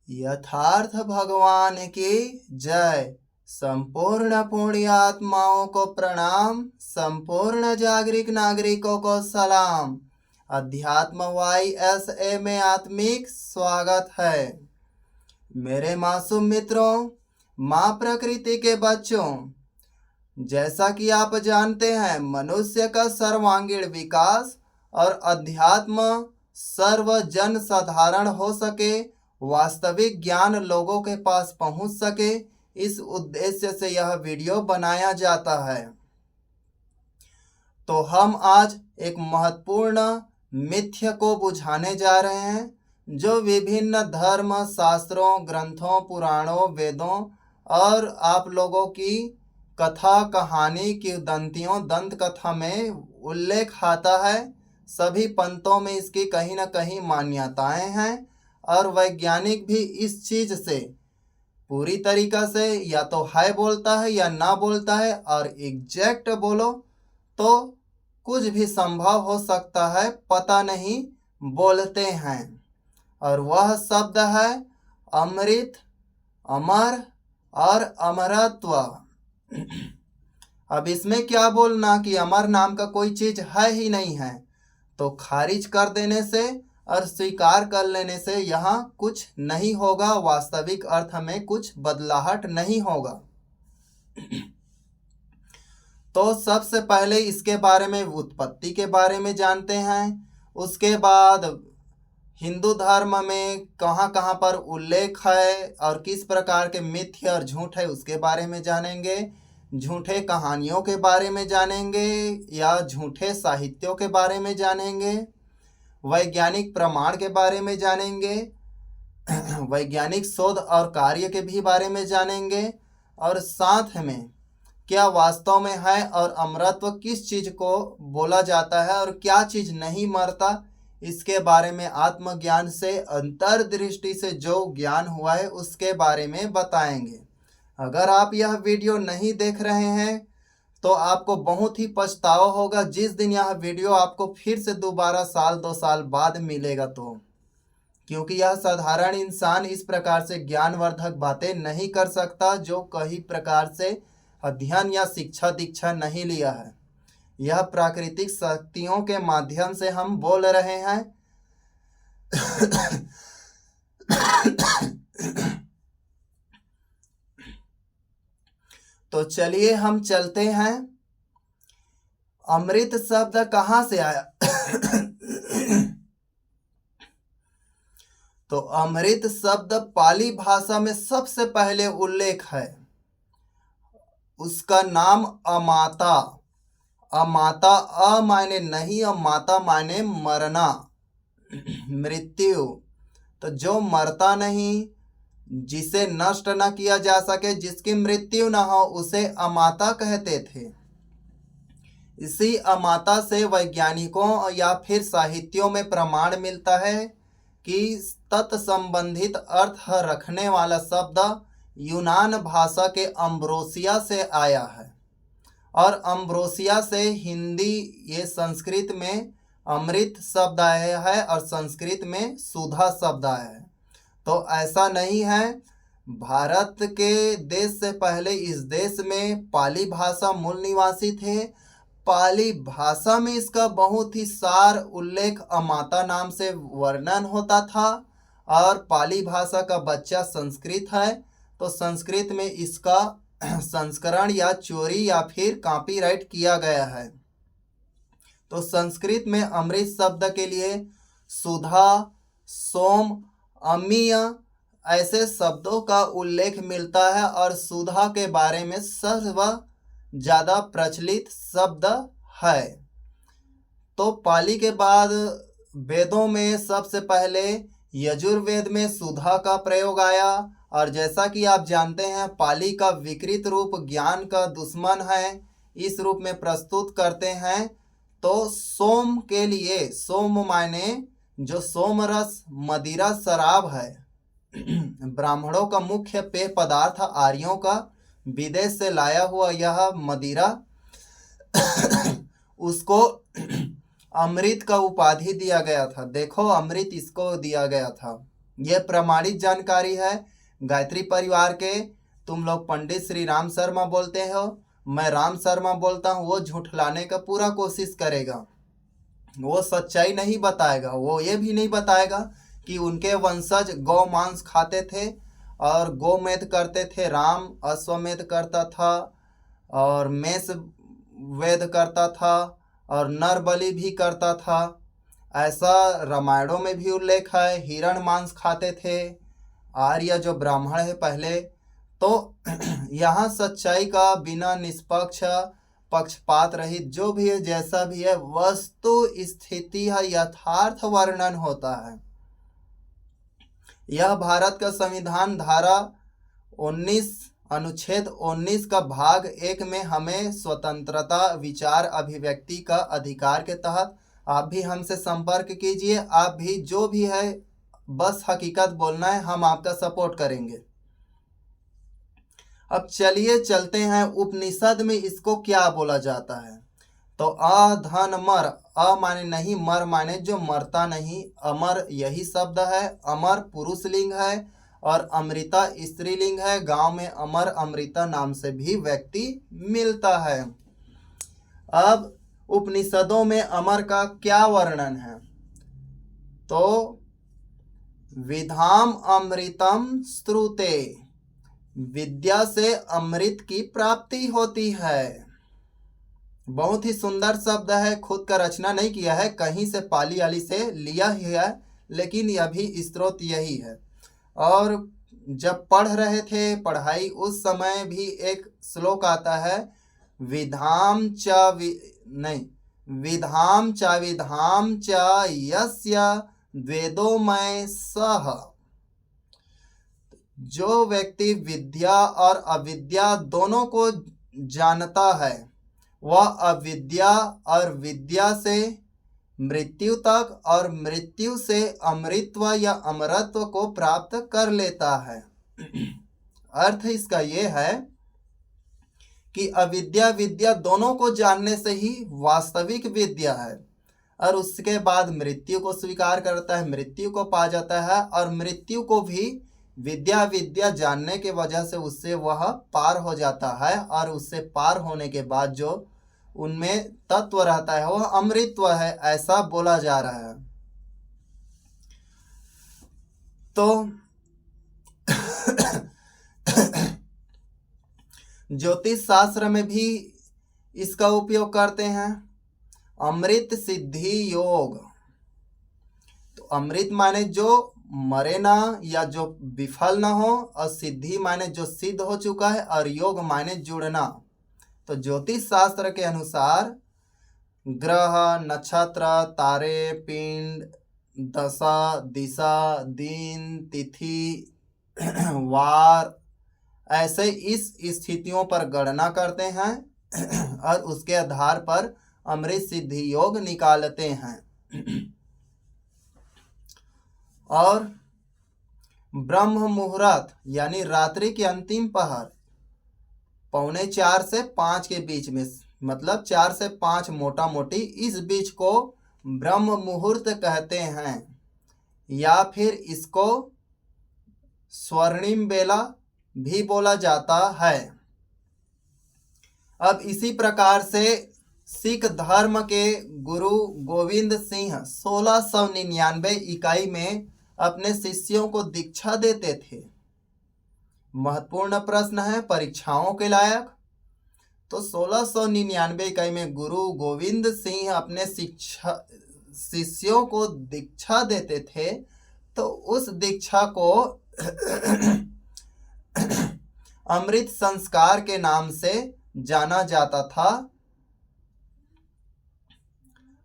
यथार्थ भगवान की जय। संपूर्ण पुण्य आत्माओं को प्रणाम, संपूर्ण जागरिक नागरिकों को सलाम। अध्यात्म YSA में आत्मिक स्वागत है। मेरे मासूम मित्रों, माँ प्रकृति के बच्चों, जैसा कि आप जानते हैं, मनुष्य का सर्वांगीण विकास और अध्यात्म सर्व जन साधारण हो सके, वास्तविक ज्ञान लोगों के पास पहुंच सके, इस उद्देश्य से यह वीडियो बनाया जाता है। तो हम आज एक महत्वपूर्ण मिथ्य को बुझाने जा रहे हैं, जो विभिन्न धर्म शास्त्रों, ग्रंथों, पुराणों, वेदों और आप लोगों की कथा कहानी की दंत कथा में उल्लेख आता है। सभी पंथों में इसकी कहीं न कहीं मान्यताएं हैं और वैज्ञानिक भी इस चीज से पूरी तरीका से या तो है बोलता है या ना बोलता है, और एग्जैक्ट बोलो तो कुछ भी संभव हो सकता है, पता नहीं, बोलते हैं। और वह शब्द है अमृत, अमर और अमरत्व। अब इसमें क्या बोलना कि अमर नाम का कोई चीज है ही नहीं है, तो खारिज कर देने से और स्वीकार कर लेने से यहाँ कुछ नहीं होगा, वास्तविक अर्थ में कुछ बदलाहट नहीं होगा। तो सबसे पहले इसके बारे में, उत्पत्ति के बारे में जानते हैं। उसके बाद हिंदू धर्म में कहाँ कहाँ पर उल्लेख है और किस प्रकार के मिथ्य और झूठ है उसके बारे में जानेंगे। झूठे कहानियों के बारे में जानेंगे या झूठे साहित्यों के बारे में जानेंगे। वैज्ञानिक प्रमाण के बारे में जानेंगे। वैज्ञानिक शोध और कार्य के भी बारे में जानेंगे। और साथ में क्या वास्तव में है और अमरत्व किस चीज को बोला जाता है और क्या चीज नहीं मरता, इसके बारे में आत्मज्ञान से, अंतर्दृष्टि से जो ज्ञान हुआ है उसके बारे में बताएंगे। अगर आप यह वीडियो नहीं देख रहे हैं तो आपको बहुत ही पछतावा होगा जिस दिन यह वीडियो आपको फिर से दोबारा साल 2 साल बाद मिलेगा, तो क्योंकि यह साधारण इंसान इस प्रकार से ज्ञानवर्धक बातें नहीं कर सकता जो कई प्रकार से अध्ययन या शिक्षा दीक्षा नहीं लिया है। यह प्राकृतिक शक्तियों के माध्यम से हम बोल रहे हैं। तो चलिए हम चलते हैं। अमृत शब्द कहाँ से आया? तो अमृत शब्द पाली भाषा में सबसे पहले उल्लेख है। उसका नाम अमाता। अमाता, अ मायने नहीं और माता मायने मरना, मृत्यु। तो जो मरता नहीं, जिसे नष्ट न किया जा सके, जिसकी मृत्यु न हो, उसे अमाता कहते थे। इसी अमाता से वैज्ञानिकों या फिर साहित्यों में प्रमाण मिलता है कि तत्संबंधित अर्थ रखने वाला शब्द यूनान भाषा के अम्ब्रोसिया से आया है, और अम्ब्रोसिया से हिंदी ये संस्कृत में अमृत शब्द आया है और संस्कृत में सुधा शब्द आया है। तो ऐसा नहीं है, भारत के देश से पहले इस देश में पाली भाषा मूल निवासी थे। पाली भाषा में इसका बहुत ही सार उल्लेख अमाता नाम से वर्णन होता था, और पाली भाषा का बच्चा संस्कृत है, तो संस्कृत में इसका संस्करण या चोरी या फिर कॉपीराइट किया गया है। तो संस्कृत में अमृत शब्द के लिए सुधा, सोम, अमीय ऐसे शब्दों का उल्लेख मिलता है, और सुधा के बारे में सर्व ज़्यादा प्रचलित शब्द है। तो पाली के बाद वेदों में सबसे पहले यजुर्वेद में सुधा का प्रयोग आया, और जैसा कि आप जानते हैं पाली का विकृत रूप ज्ञान का दुश्मन है, इस रूप में प्रस्तुत करते हैं। तो सोम के लिए, सोम मायने जो सोमरस मदिरा शराब है, ब्राह्मणों का मुख्य पेय पदार्थ, आर्यों का विदेश से लाया हुआ यह मदिरा, उसको अमृत का उपाधि दिया गया था। देखो, अमृत इसको दिया गया था। यह प्रमाणित जानकारी है। गायत्री परिवार के तुम लोग पंडित श्री राम शर्मा बोलते हो, मैं राम शर्मा बोलता हूँ। वो झुठलाने का पूरा कोशिश करेगा, वो सच्चाई नहीं बताएगा। वो ये भी नहीं बताएगा कि उनके वंशज गौ मांस खाते थे और गोमेध करते थे। राम अश्वमेध करता था और मेष वेद करता था और नर बलि भी करता था। ऐसा रामायणों में भी उल्लेख है। हिरण मांस खाते थे आर्य जो ब्राह्मण है पहले। तो यहाँ सच्चाई का बिना निष्पक्ष पक्षपात रहित जो भी है जैसा भी है वस्तु स्थिति है यथार्थ वर्णन होता है। यह भारत का संविधान धारा 19 अनुच्छेद 19 का भाग 1 में हमें स्वतंत्रता विचार अभिव्यक्ति का अधिकार के तहत आप भी हमसे संपर्क कीजिए। आप भी जो भी है बस हकीकत बोलना है, हम आपका सपोर्ट करेंगे। अब चलिए चलते हैं उपनिषद में इसको क्या बोला जाता है। तो अधन मर, अ माने नहीं, मर माने जो मरता नहीं। अमर यही शब्द है। अमर पुरुष लिंग है और अमृता स्त्रीलिंग है। गांव में अमर अमृता नाम से भी व्यक्ति मिलता है। अब उपनिषदों में अमर का क्या वर्णन है? तो विधाम अमृतम श्रुते, विद्या से अमृत की प्राप्ति होती है। बहुत ही सुंदर शब्द है, खुद का रचना नहीं किया है, कहीं से पाली आली से लिया ही है, लेकिन यह भी स्रोत यही है। और जब पढ़ रहे थे पढ़ाई उस समय भी एक श्लोक आता है, विधाम च यस्य वेदोमय सह। जो व्यक्ति विद्या और अविद्या दोनों को जानता है वह अविद्या और विद्या से मृत्यु तक और मृत्यु से अमृतत्व या अमरत्व को प्राप्त कर लेता है। अर्थ इसका ये है कि अविद्या विद्या दोनों को जानने से ही वास्तविक विद्या है, और उसके बाद मृत्यु को स्वीकार करता है, मृत्यु को पा जाता है, और मृत्यु को भी विद्या विद्या जानने के वजह से उससे वह पार हो जाता है, और उससे पार होने के बाद जो उनमें तत्व रहता है वह अमृतत्व है, ऐसा बोला जा रहा है। तो ज्योतिष शास्त्र में भी इसका उपयोग करते हैं। अमृत सिद्धि योग, तो अमृत माने जो मरे ना या जो विफल ना हो, और सिद्धि माने जो सिद्ध हो चुका है, और योग माने जुड़ना। तो ज्योतिष शास्त्र के अनुसार ग्रह नक्षत्र तारे पिंड दशा दिशा दिन तिथि वार ऐसे इस स्थितियों पर गणना करते हैं और उसके आधार पर अमृत सिद्धि योग निकालते हैं। और ब्रह्म मुहूर्त यानी रात्रि के अंतिम पहर 4:45 से 5 के बीच में, मतलब 4 से 5 मोटा मोटी, इस बीच को ब्रह्म मुहूर्त कहते हैं, या फिर इसको स्वर्णिम बेला भी बोला जाता है। अब इसी प्रकार से सिख धर्म के गुरु गोविंद सिंह 1699 ईकाई में अपने शिष्यों को दीक्षा देते थे। महत्वपूर्ण प्रश्न है, परीक्षाओं के लायक। तो 1699 ईकाई में गुरु गोविंद सिंह अपने शिष्यों को दीक्षा देते थे, तो उस दीक्षा को अमृत संस्कार के नाम से जाना जाता था।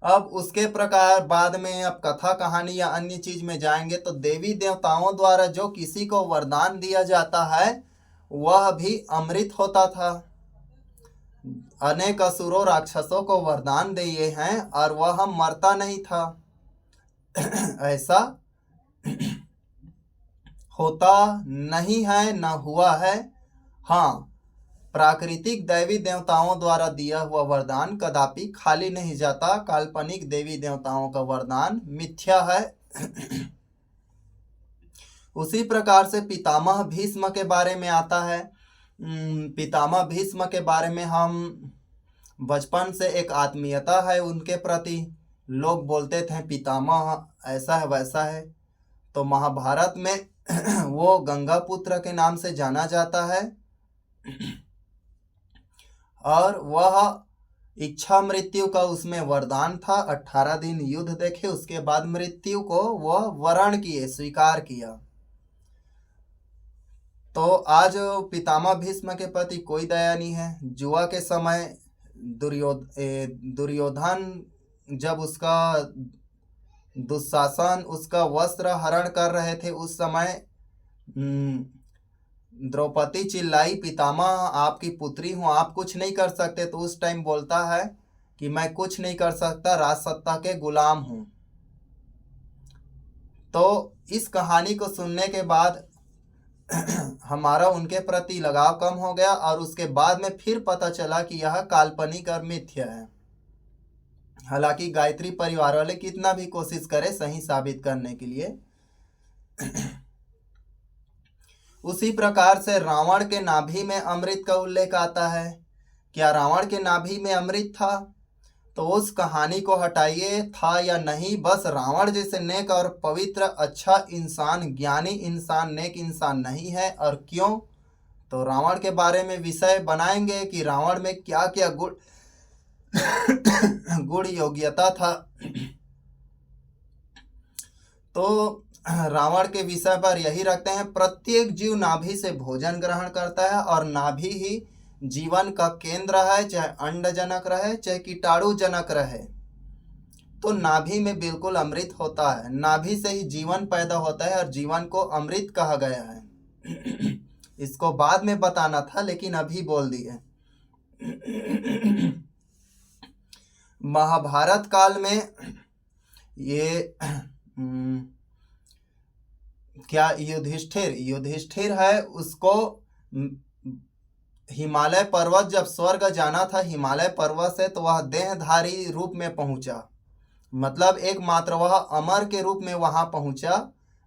अब उसके प्रकार बाद में अब कथा कहानी या अन्य चीज में जाएंगे तो देवी देवताओं द्वारा जो किसी को वरदान दिया जाता है वह भी अमृत होता था। अनेक असुरों राक्षसों को वरदान दिए हैं और वह मरता नहीं था। ऐसा होता नहीं है, न हुआ है। हाँ, प्राकृतिक देवी देवताओं द्वारा दिया हुआ वरदान कदापि खाली नहीं जाता। काल्पनिक देवी देवताओं का वरदान मिथ्या है। उसी प्रकार से पितामह भीष्म के बारे में आता है। पितामह भीष्म के बारे में हम बचपन से एक आत्मीयता है उनके प्रति, लोग बोलते थे पितामह ऐसा है वैसा है। तो महाभारत में वो गंगा पुत्र के नाम से जाना जाता है और वह इच्छा मृत्यु का उसमें वरदान था। 18 दिन युद्ध देखे, उसके बाद मृत्यु को वह वरण किए, स्वीकार किया। तो आज पितामह भीष्म के प्रति कोई दया नहीं है। जुआ के समय दुर्योधन जब उसका दुशासन उसका वस्त्र हरण कर रहे थे, उस समय द्रौपदी चिल्लाई, पितामह आपकी पुत्री हूँ, आप कुछ नहीं कर सकते। तो उस टाइम बोलता है कि मैं कुछ नहीं कर सकता, राजसत्ता के गुलाम हूँ। तो इस कहानी को सुनने के बाद हमारा उनके प्रति लगाव कम हो गया और उसके बाद में फिर पता चला कि यह काल्पनिक और मिथ्या है। हालांकि गायत्री परिवार वाले कितना भी कोशिश करे सही साबित करने के लिए। उसी प्रकार से रावण के नाभि में अमृत का उल्लेख आता है। क्या रावण के नाभि में अमृत था? तो उस कहानी को हटाइए, था या नहीं। बस रावण जैसे नेक और पवित्र अच्छा इंसान, ज्ञानी इंसान, नेक इंसान नहीं है। और क्यों? तो रावण के बारे में विषय बनाएंगे कि रावण में क्या क्या गुण योग्यता था। तो रावण के विषय पर यही रखते हैं, प्रत्येक जीव नाभि से भोजन ग्रहण करता है और नाभि ही जीवन का केंद्र है, चाहे अंडजनक रहे चाहे कीटाणुजनक रहे। तो नाभि में बिल्कुल अमृत होता है, नाभि से ही जीवन पैदा होता है और जीवन को अमृत कहा गया है। इसको बाद में बताना था लेकिन अभी बोल दिए। महाभारत काल में ये क्या युधिष्ठिर है, उसको हिमालय पर्वत जब स्वर्ग जाना था हिमालय पर्वत से, तो वह देहधारी रूप में पहुंचा। मतलब एकमात्र वह अमर के रूप में वहां पहुंचा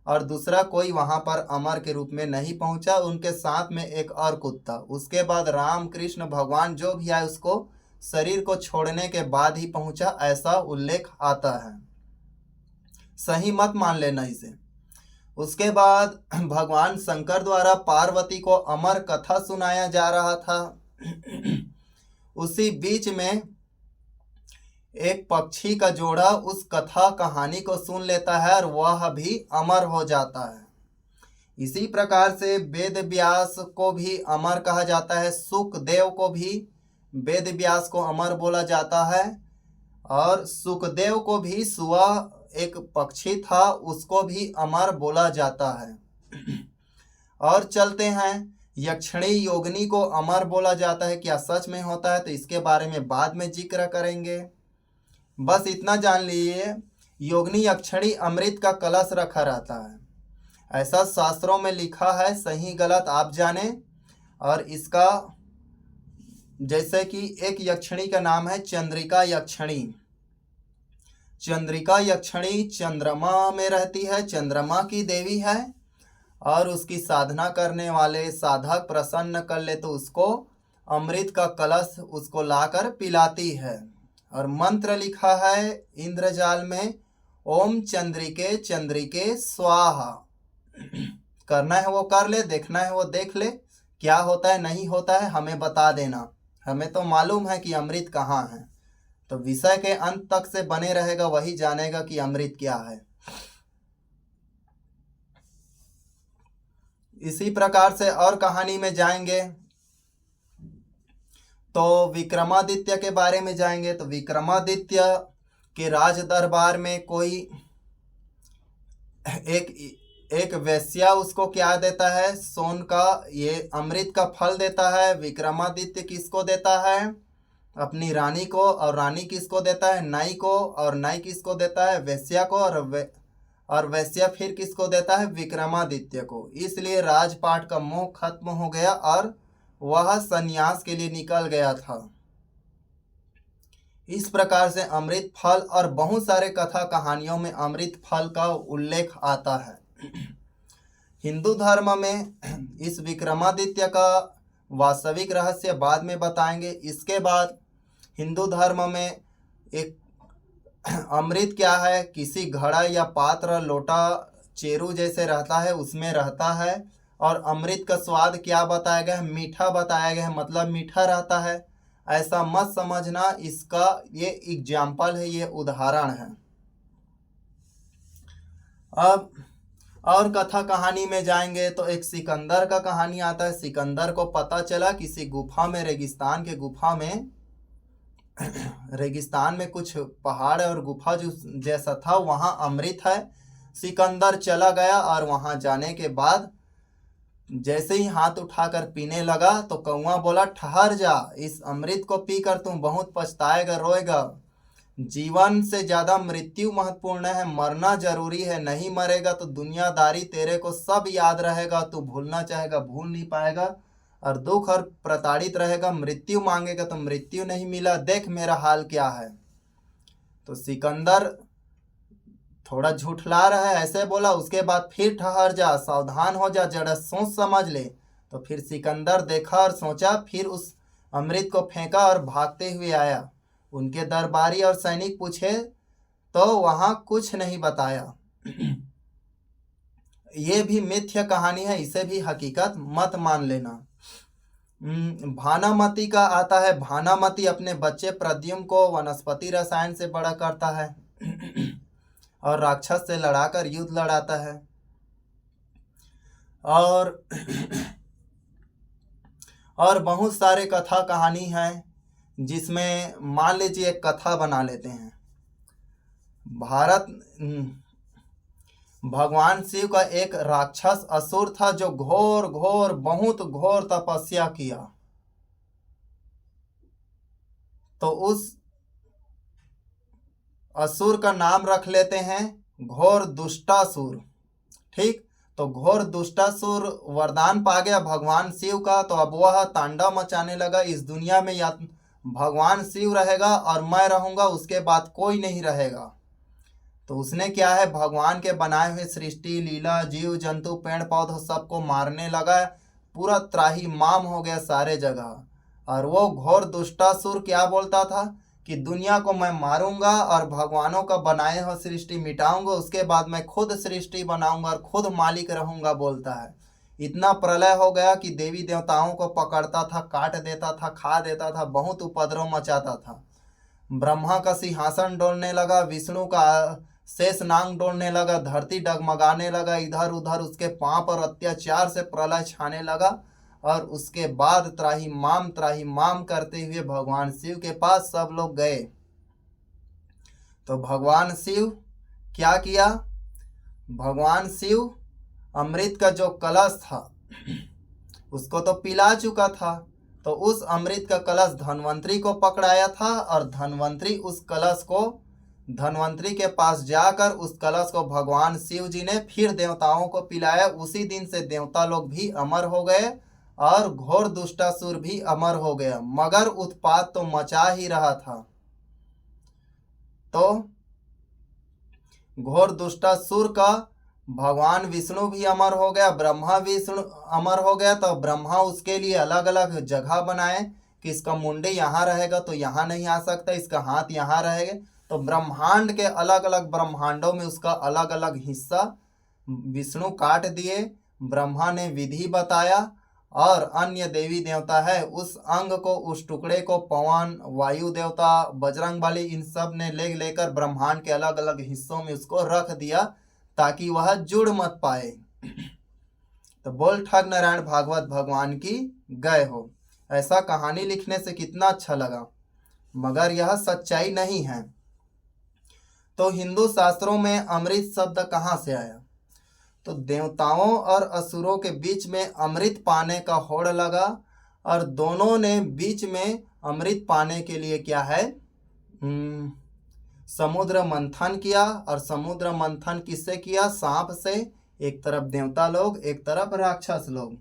और दूसरा कोई वहां पर अमर के रूप में नहीं पहुंचा। उनके साथ में एक और कुत्ता। उसके बाद राम कृष्ण भगवान जो भी आए उसको शरीर को छोड़ने के बाद ही पहुंचा, ऐसा उल्लेख आता है। सही मत मान लेना इसे। उसके बाद भगवान शंकर द्वारा पार्वती को अमर कथा सुनाया जा रहा था। उसी बीच में एक पक्षी का जोड़ा उस कथा कहानी को सुन लेता है और वह भी अमर हो जाता है। इसी प्रकार से वेद व्यास को भी अमर कहा जाता है, सुखदेव को भी वेद व्यास को अमर बोला जाता है। और सुखदेव को भी सुआ एक पक्षी था, उसको भी अमर बोला जाता है। और चलते हैं, यक्षिणी योगिनी को अमर बोला जाता है। क्या सच में होता है? तो इसके बारे में बाद में जिक्र करेंगे। बस इतना जान लीजिए, योगिनी यक्षिणी अमृत का कलश रखा रहता है, ऐसा शास्त्रों में लिखा है। सही गलत आप जाने। और इसका जैसे कि एक यक्षिणी का नाम है चंद्रिका यक्षिणी। चंद्रिका यक्षिणी चंद्रमा में रहती है, चंद्रमा की देवी है। और उसकी साधना करने वाले साधक प्रसन्न कर ले तो उसको अमृत का कलश उसको लाकर पिलाती है। और मंत्र लिखा है इंद्रजाल में, ओम चंद्रिके चंद्रिके स्वाहा। करना है वो कर ले, देखना है वो देख ले, क्या होता है नहीं होता है हमें बता देना। हमें तो मालूम है कि अमृत कहाँ है। तो विषय के अंत तक से बने रहेगा, वही जानेगा कि अमृत क्या है। इसी प्रकार से और कहानी में जाएंगे तो विक्रमादित्य के बारे में जाएंगे। तो विक्रमादित्य के राज दरबार में कोई एक वैश्या उसको क्या देता है, सोन का ये अमृत का फल देता है। विक्रमादित्य किसको देता है? अपनी रानी को। और रानी किसको देता है? नाई को। और नाई किसको देता है? वैश्या को। और वैश्या फिर किसको देता है? विक्रमादित्य को। इसलिए राजपाट का मोह खत्म हो गया और वह संन्यास के लिए निकल गया था। इस प्रकार से अमृत फल और बहुत सारे कथा कहानियों में अमृत फल का उल्लेख आता है। हिंदू धर्म में इस विक्रमादित्य का वास्तविक रहस्य बाद में बताएंगे। इसके बाद हिंदू धर्म में एक अमृत क्या है, किसी घड़ा या पात्र लोटा चेरू जैसे रहता है उसमें रहता है, और अमृत का स्वाद क्या बताया गया है, मीठा बताया गया है, मतलब मीठा रहता है। ऐसा मत समझना, इसका ये एग्जाम्पल है, ये उदाहरण है। अब और कथा कहानी में जाएंगे तो एक सिकंदर का कहानी आता है। सिकंदर को पता चला किसी गुफा में, रेगिस्तान के गुफा में, रेगिस्तान में कुछ पहाड़ और गुफा जो जैसा था, वहाँ अमृत है। सिकंदर चला गया और वहाँ जाने के बाद जैसे ही हाथ उठाकर पीने लगा तो कौवा बोला, ठहर जा, इस अमृत को पीकर तुम बहुत पछताएगा, रोएगा। जीवन से ज़्यादा मृत्यु महत्वपूर्ण है, मरना जरूरी है। नहीं मरेगा तो दुनियादारी तेरे को सब याद रहेगा, तू भूलना चाहेगा भूल नहीं पाएगा, और दुख और प्रताड़ित रहेगा। मृत्यु मांगेगा तो मृत्यु नहीं मिला, देख मेरा हाल क्या है। तो सिकंदर थोड़ा झूठला रहा है, ऐसे बोला। उसके बाद फिर ठहर जा, सावधान हो जा, जरा सोच समझ ले। तो फिर सिकंदर देखा और सोचा, फिर उस अमृत को फेंका और भागते हुए आया। उनके दरबारी और सैनिक पूछे तो वहां कुछ नहीं बताया। ये भी मिथ्या कहानी है, इसे भी हकीकत मत मान लेना। भानामती का आता है। भानामती अपने बच्चे प्रद्युम्न को वनस्पति रसायन से बड़ा करता है और राक्षस से लड़ाकर युद्ध लड़ाता है। और बहुत सारे कथा कहानी हैं, जिसमें मान लीजिए एक कथा बना लेते हैं। भगवान शिव का एक राक्षस असुर था जो बहुत घोर तपस्या किया। तो उस असुर का नाम रख लेते हैं घोर दुष्टासुर। ठीक, तो घोर दुष्टासुर वरदान पा गया भगवान शिव का। तो अब वह तांडव मचाने लगा इस दुनिया में, या भगवान शिव रहेगा और मैं रहूंगा, उसके बाद कोई नहीं रहेगा। तो उसने क्या है, भगवान के बनाए हुए सृष्टि लीला, जीव जंतु, पेड़ पौधे सबको मारने लगा। पूरा त्राही माम हो गया सारे जगह। और वो घोर दुष्टासुर क्या बोलता था कि दुनिया को मैं मारूंगा और भगवानों का बनाए हुआ सृष्टि मिटाऊंगा, उसके बाद मैं खुद सृष्टि बनाऊंगा और खुद मालिक रहूंगा, बोलता है। इतना प्रलय हो गया कि देवी देवताओं को पकड़ता था, काट देता था, खा देता था, बहुत उपद्रव मचाता था। ब्रह्मा का सिंहासन डोलने लगा, विष्णु का शेष नांग डोलने लगा, धरती डगमगाने लगा, इधर उधर उसके पाप और अत्याचार से प्रलय छाने लगा। और उसके बाद त्राही माम करते हुए भगवान शिव के पास सब लोग गए। तो भगवान शिव क्या किया, भगवान शिव अमृत का जो कलश था उसको तो पिला चुका था। तो उस अमृत का कलश धन्वंतरी को पकड़ाया था, और धन्वंतरी उस कलश को, धन्वंतरी के पास जाकर उस कलश को भगवान शिव जी ने फिर देवताओं को पिलाया। उसी दिन से देवता लोग भी अमर हो गए और घोर दुष्टासुर भी अमर हो गया, मगर उत्पात तो मचा ही रहा था। तो घोर दुष्टासुर का भगवान विष्णु भी अमर हो गया, ब्रह्मा विष्णु अमर हो गया। तो ब्रह्मा उसके लिए अलग अलग जगह बनाए कि इसका मुंडी यहाँ रहेगा तो यहाँ नहीं आ सकता, इसका हाथ यहाँ रहेगा। तो ब्रह्मांड के अलग अलग ब्रह्मांडों में उसका अलग अलग हिस्सा विष्णु काट दिए। ब्रह्मा ने विधि बताया, और अन्य देवी देवता है उस अंग को, उस टुकड़े को पवन, वायु देवता, बजरंग बली, इन सब ने लेकर ब्रह्मांड के अलग अलग हिस्सों में उसको रख दिया ताकि वह जुड़ मत पाए। तो बोल ठग नारायण भागवत भगवान की गए हो। ऐसा कहानी लिखने से कितना अच्छा लगा, मगर यह सच्चाई नहीं है। तो हिंदू शास्त्रों में अमृत शब्द कहाँ से आया, तो देवताओं और असुरों के बीच में अमृत पाने का होड़ लगा, और दोनों ने बीच में अमृत पाने के लिए क्या है, समुद्र मंथन किया। और समुद्र मंथन किससे किया, सांप से। एक तरफ देवता लोग, एक तरफ राक्षस लोग,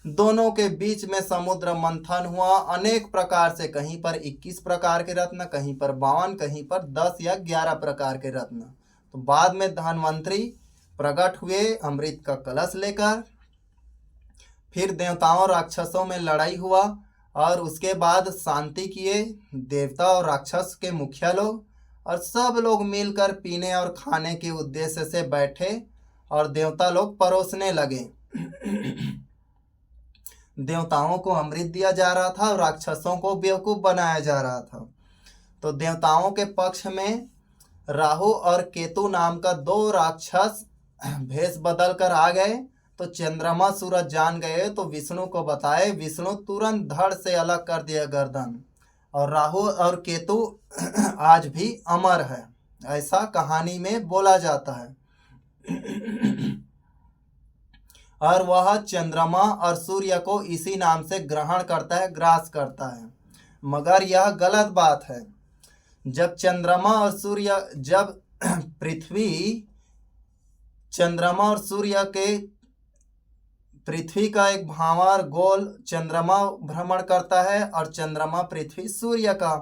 दोनों के बीच में समुद्र मंथन हुआ अनेक प्रकार से। कहीं पर 21 प्रकार के रत्न, कहीं पर 52, कहीं पर 10 या 11 प्रकार के रत्न। तो बाद में धन्वंतरी प्रकट हुए अमृत का कलश लेकर। फिर देवताओं राक्षसों में लड़ाई हुआ और उसके बाद शांति किए देवता और राक्षस के मुखिया लोग, और सब लोग मिलकर पीने और खाने के उद्देश्य से बैठे और देवता लोग परोसने लगे। देवताओं को अमृत दिया जा रहा था और राक्षसों को बेवकूफ बनाया जा रहा था। तो देवताओं के पक्ष में राहु और केतु नाम का दो राक्षस भेष बदल कर आ गए। तो चंद्रमा सूरज जान गए तो विष्णु को बताए। विष्णु तुरंत धड़ से अलग कर दिया गर्दन। और राहु और केतु आज भी अमर है, ऐसा कहानी में बोला जाता है। और वह चंद्रमा और सूर्य को इसी नाम से ग्रहण करता है, ग्रास करता है। मगर यह गलत बात है। जब चंद्रमा और सूर्य, जब पृथ्वी, चंद्रमा और सूर्य के, पृथ्वी का एक भांवर गोल चंद्रमा भ्रमण करता है और चंद्रमा पृथ्वी सूर्य का,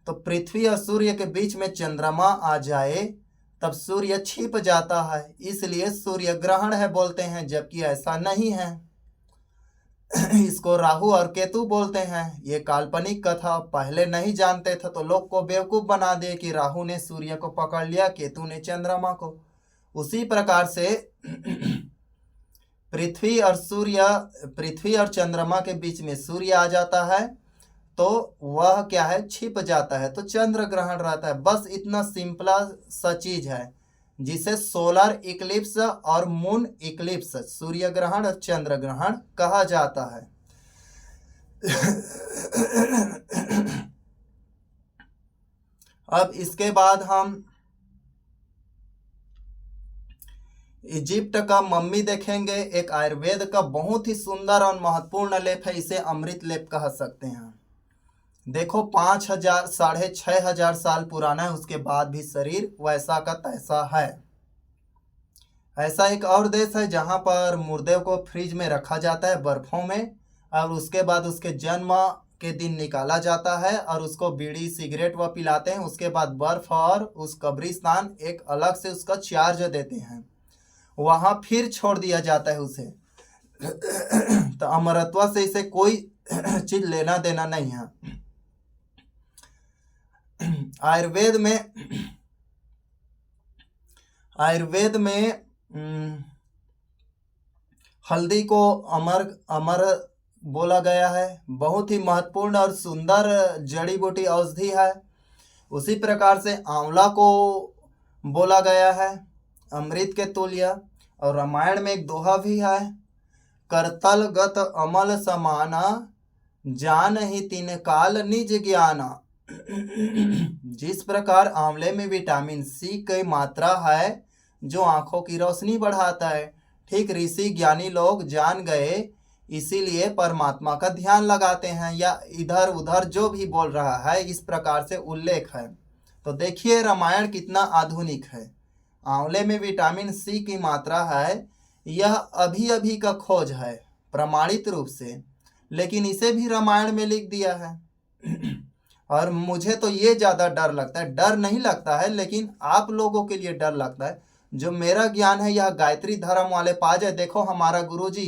तो पृथ्वी और सूर्य के बीच में चंद्रमा आ जाए तब सूर्य छिप जाता है, इसलिए सूर्य ग्रहण है बोलते हैं, जबकि ऐसा नहीं है। इसको राहु और केतु बोलते हैं। ये काल्पनिक कथा पहले नहीं जानते थे तो लोग को बेवकूफ बना दिए कि राहु ने सूर्य को पकड़ लिया, केतु ने चंद्रमा को। उसी प्रकार से पृथ्वी और चंद्रमा के बीच में सूर्य आ जाता है तो वह क्या है, छिप जाता है, तो चंद्र ग्रहण रहता है। बस इतना सिंपल सा चीज है जिसे सोलर इक्लिप्स और मून इक्लिप्स, सूर्य ग्रहण और चंद्र ग्रहण कहा जाता है। अब इसके बाद हम इजिप्ट का मम्मी देखेंगे। एक आयुर्वेद का बहुत ही सुंदर और महत्वपूर्ण लेप है, इसे अमृत लेप कह सकते हैं। देखो 5000 6500 साल पुराना है, उसके बाद भी शरीर वैसा का तैसा है। ऐसा एक और देश है जहाँ पर मुर्दे को फ्रिज में रखा जाता है बर्फों में, और उसके बाद उसके जन्म के दिन निकाला जाता है और उसको बीड़ी सिगरेट वह पिलाते हैं। उसके बाद बर्फ और उस कब्रिस्तान एक अलग से उसका चार्ज देते हैं, वहाँ फिर छोड़ दिया जाता है उसे। तो अमरत्व से इसे कोई चीज लेना देना नहीं है। आयुर्वेद में हल्दी को अमर बोला गया है। बहुत ही महत्वपूर्ण और सुंदर जड़ी बूटी औषधि है। उसी प्रकार से आंवला को बोला गया है अमृत के तुल्य। और रामायण में एक दोहा भी है, करतल गत अमल समाना, जान ही तीन काल निज ज्ञाना। जिस प्रकार आंवले में विटामिन सी की मात्रा है जो आंखों की रोशनी बढ़ाता है, ठीक ऋषि ज्ञानी लोग जान गए, इसीलिए परमात्मा का ध्यान लगाते हैं, या इधर उधर जो भी बोल रहा है इस प्रकार से उल्लेख है। तो देखिए रामायण कितना आधुनिक है। आंवले में विटामिन सी की मात्रा है, यह अभी अभी का खोज है प्रमाणित रूप से, लेकिन इसे भी रामायण में लिख दिया है। और मुझे तो ये ज़्यादा डर लगता है, डर नहीं लगता है लेकिन आप लोगों के लिए डर लगता है। जो मेरा ज्ञान है यह गायत्री धर्म वाले पा जाए। देखो हमारा गुरुजी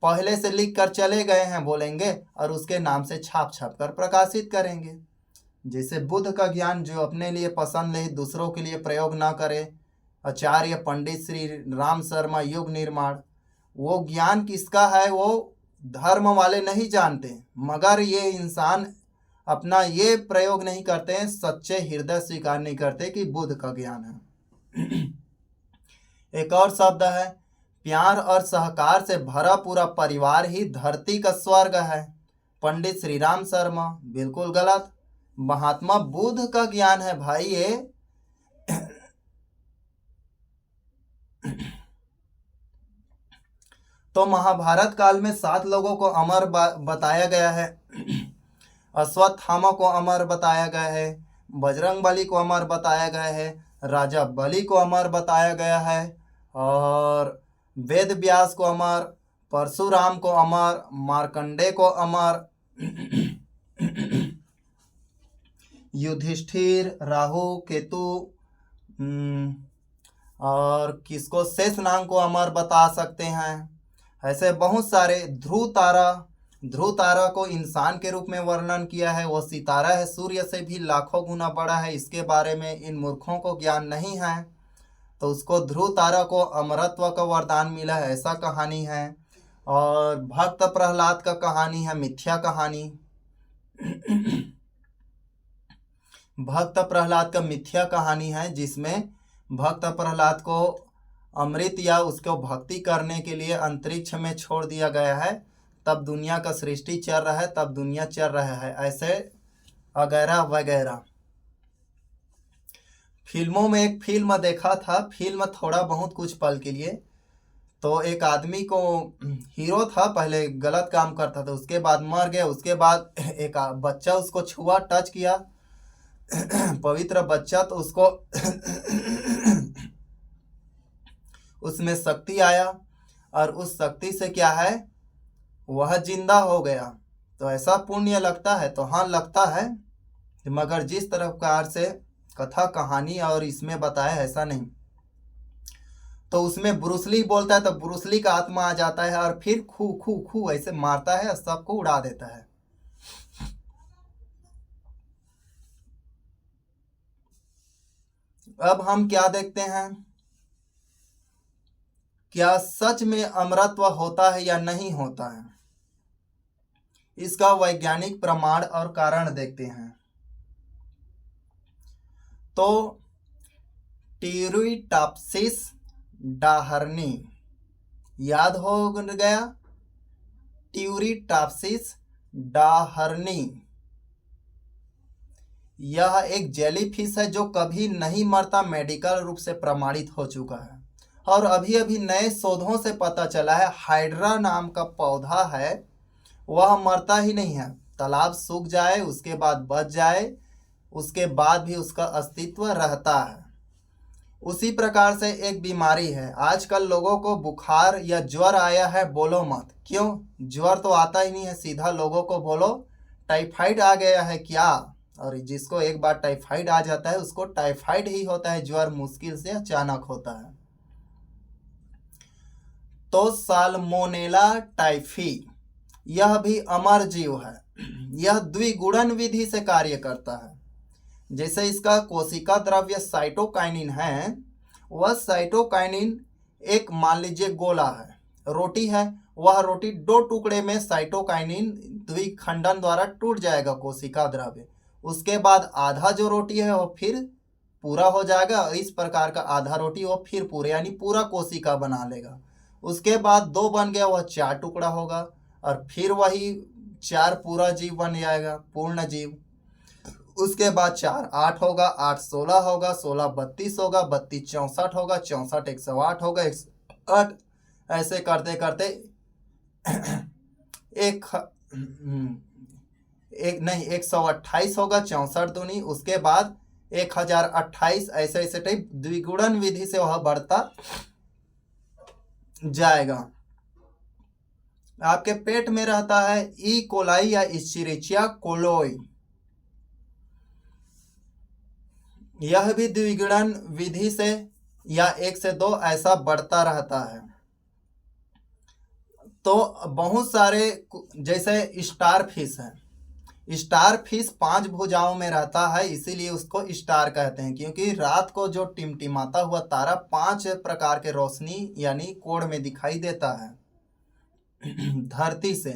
पहले से लिख कर चले गए हैं बोलेंगे, और उसके नाम से छाप छाप कर प्रकाशित करेंगे। जैसे बुद्ध का ज्ञान जो अपने लिए पसंद नहीं, दूसरों के लिए प्रयोग ना करे, आचार्य पंडित श्री राम शर्मा युग निर्माण, वो ज्ञान किसका है वो धर्म वाले नहीं जानते, मगर ये इंसान अपना ये प्रयोग नहीं करते हैं, सच्चे हृदय स्वीकार नहीं करते कि बुद्ध का ज्ञान है। एक और शब्द है, प्यार और सहकार से भरा पूरा परिवार ही धरती का स्वर्ग है, पंडित श्री राम शर्मा। बिल्कुल गलत, महात्मा बुद्ध का ज्ञान है भाई ये। तो महाभारत काल में 7 लोगों को अमर बताया गया है। अश्वत्थामा को अमर बताया गया है, बजरंगबली को अमर बताया गया है, राजा बलि को अमर बताया गया है, और वेद व्यास को अमर, परशुराम को अमर, मार्कंडे को अमर, युधिष्ठिर, राहु, केतु, और किसको शेषनाग को अमर बता सकते हैं। ऐसे बहुत सारे। ध्रुव तारा को इंसान के रूप में वर्णन किया है, वो सितारा है, सूर्य से भी लाखों गुना बड़ा है। इसके बारे में इन मूर्खों को ज्ञान नहीं है, तो उसको ध्रुव तारा को अमरत्व का वरदान मिला है, ऐसा कहानी है। और भक्त प्रहलाद का कहानी है मिथ्या कहानी। भक्त प्रहलाद का मिथ्या कहानी है, जिसमें भक्त प्रहलाद को अमृत या उसको भक्ति करने के लिए अंतरिक्ष में छोड़ दिया गया है, तब दुनिया का सृष्टि चल रहा है, तब दुनिया चल रहा है, ऐसे वगैरह वगैरह। फिल्मों में एक फिल्म देखा था, फिल्म थोड़ा बहुत कुछ पल के लिए, तो एक आदमी को, हीरो था, पहले गलत काम करता था, उसके बाद मर गया, उसके बाद एक बच्चा उसको छुआ, टच किया, पवित्र बच्चा, तो उसको उसमें शक्ति आया, और उस शक्ति से क्या है, वह जिंदा हो गया। तो ऐसा पुण्य लगता है? तो हाँ लगता है, मगर जिस प्रकार से कथा कहानी और इसमें बताया ऐसा नहीं। तो उसमें ब्रूसली बोलता है तो ब्रूसली का आत्मा आ जाता है और फिर खू खू खू ऐसे मारता है और सबको उड़ा देता है। अब हम क्या देखते हैं, क्या सच में अमरत्व होता है या नहीं होता है, इसका वैज्ञानिक प्रमाण और कारण देखते हैं। तो ट्यूरिटाप्सिस डाहर्नी, याद हो गया, ट्यूरिटाप्सिस डाहर्नी, यह एक जेलीफिश है जो कभी नहीं मरता, मेडिकल रूप से प्रमाणित हो चुका है। और अभी अभी नए शोधों से पता चला है, हाइड्रा नाम का पौधा है, वह मरता ही नहीं है, तालाब सूख जाए उसके बाद बच जाए, उसके बाद भी उसका अस्तित्व रहता है। उसी प्रकार से एक बीमारी है, आजकल लोगों को बुखार या ज्वर आया है, बोलो मत, क्यों? ज्वर तो आता ही नहीं है, सीधा लोगों को बोलो टाइफाइड आ गया है क्या, और जिसको एक बार टाइफाइड आ जाता है उसको टाइफाइड ही होता है, ज्वर मुश्किल से अचानक होता है। तो साल्मोनेला टाइफी, यह भी अमर जीव है, यह द्विगुणन विधि से कार्य करता है। जैसे इसका कोशिका द्रव्य साइटोकाइनिन है, वह साइटोकाइनिन एक, मान लीजिए गोला है, रोटी है, वह रोटी दो टुकड़े में साइटोकाइनिन द्विखंडन द्वारा टूट जाएगा कोशिका द्रव्य, उसके बाद आधा जो रोटी है वो फिर पूरा हो जाएगा, इस प्रकार का आधा रोटी वो फिर पूरे यानी पूरा कोशिका बना लेगा। उसके बाद दो बन गया, वह चार टुकड़ा होगा, और फिर वही चार पूरा जीव बन जाएगा, पूर्ण जीव। उसके बाद 4 8 होगा, 8 16 होगा, 16 32 होगा, 32 64 होगा, 64 108 होगा, 108, ऐसे करते करते एक एक नहीं 128 होगा, 64 दूनी, उसके बाद 1028, ऐसे ऐसे टाइप द्विगुणन विधि से वह बढ़ता जाएगा। आपके पेट में रहता है ई कोलाई या इश्चेरिचिया कोलोई, यह भी द्विगुणन विधि से या 1 से 2 ऐसा बढ़ता रहता है। तो बहुत सारे, जैसे स्टार फिश है, स्टार फिश 5 भुजाओं में रहता है, इसीलिए उसको स्टार कहते हैं, क्योंकि रात को जो टिमटिमाता हुआ तारा 5 प्रकार के रोशनी यानी कोण में दिखाई देता है धरती से।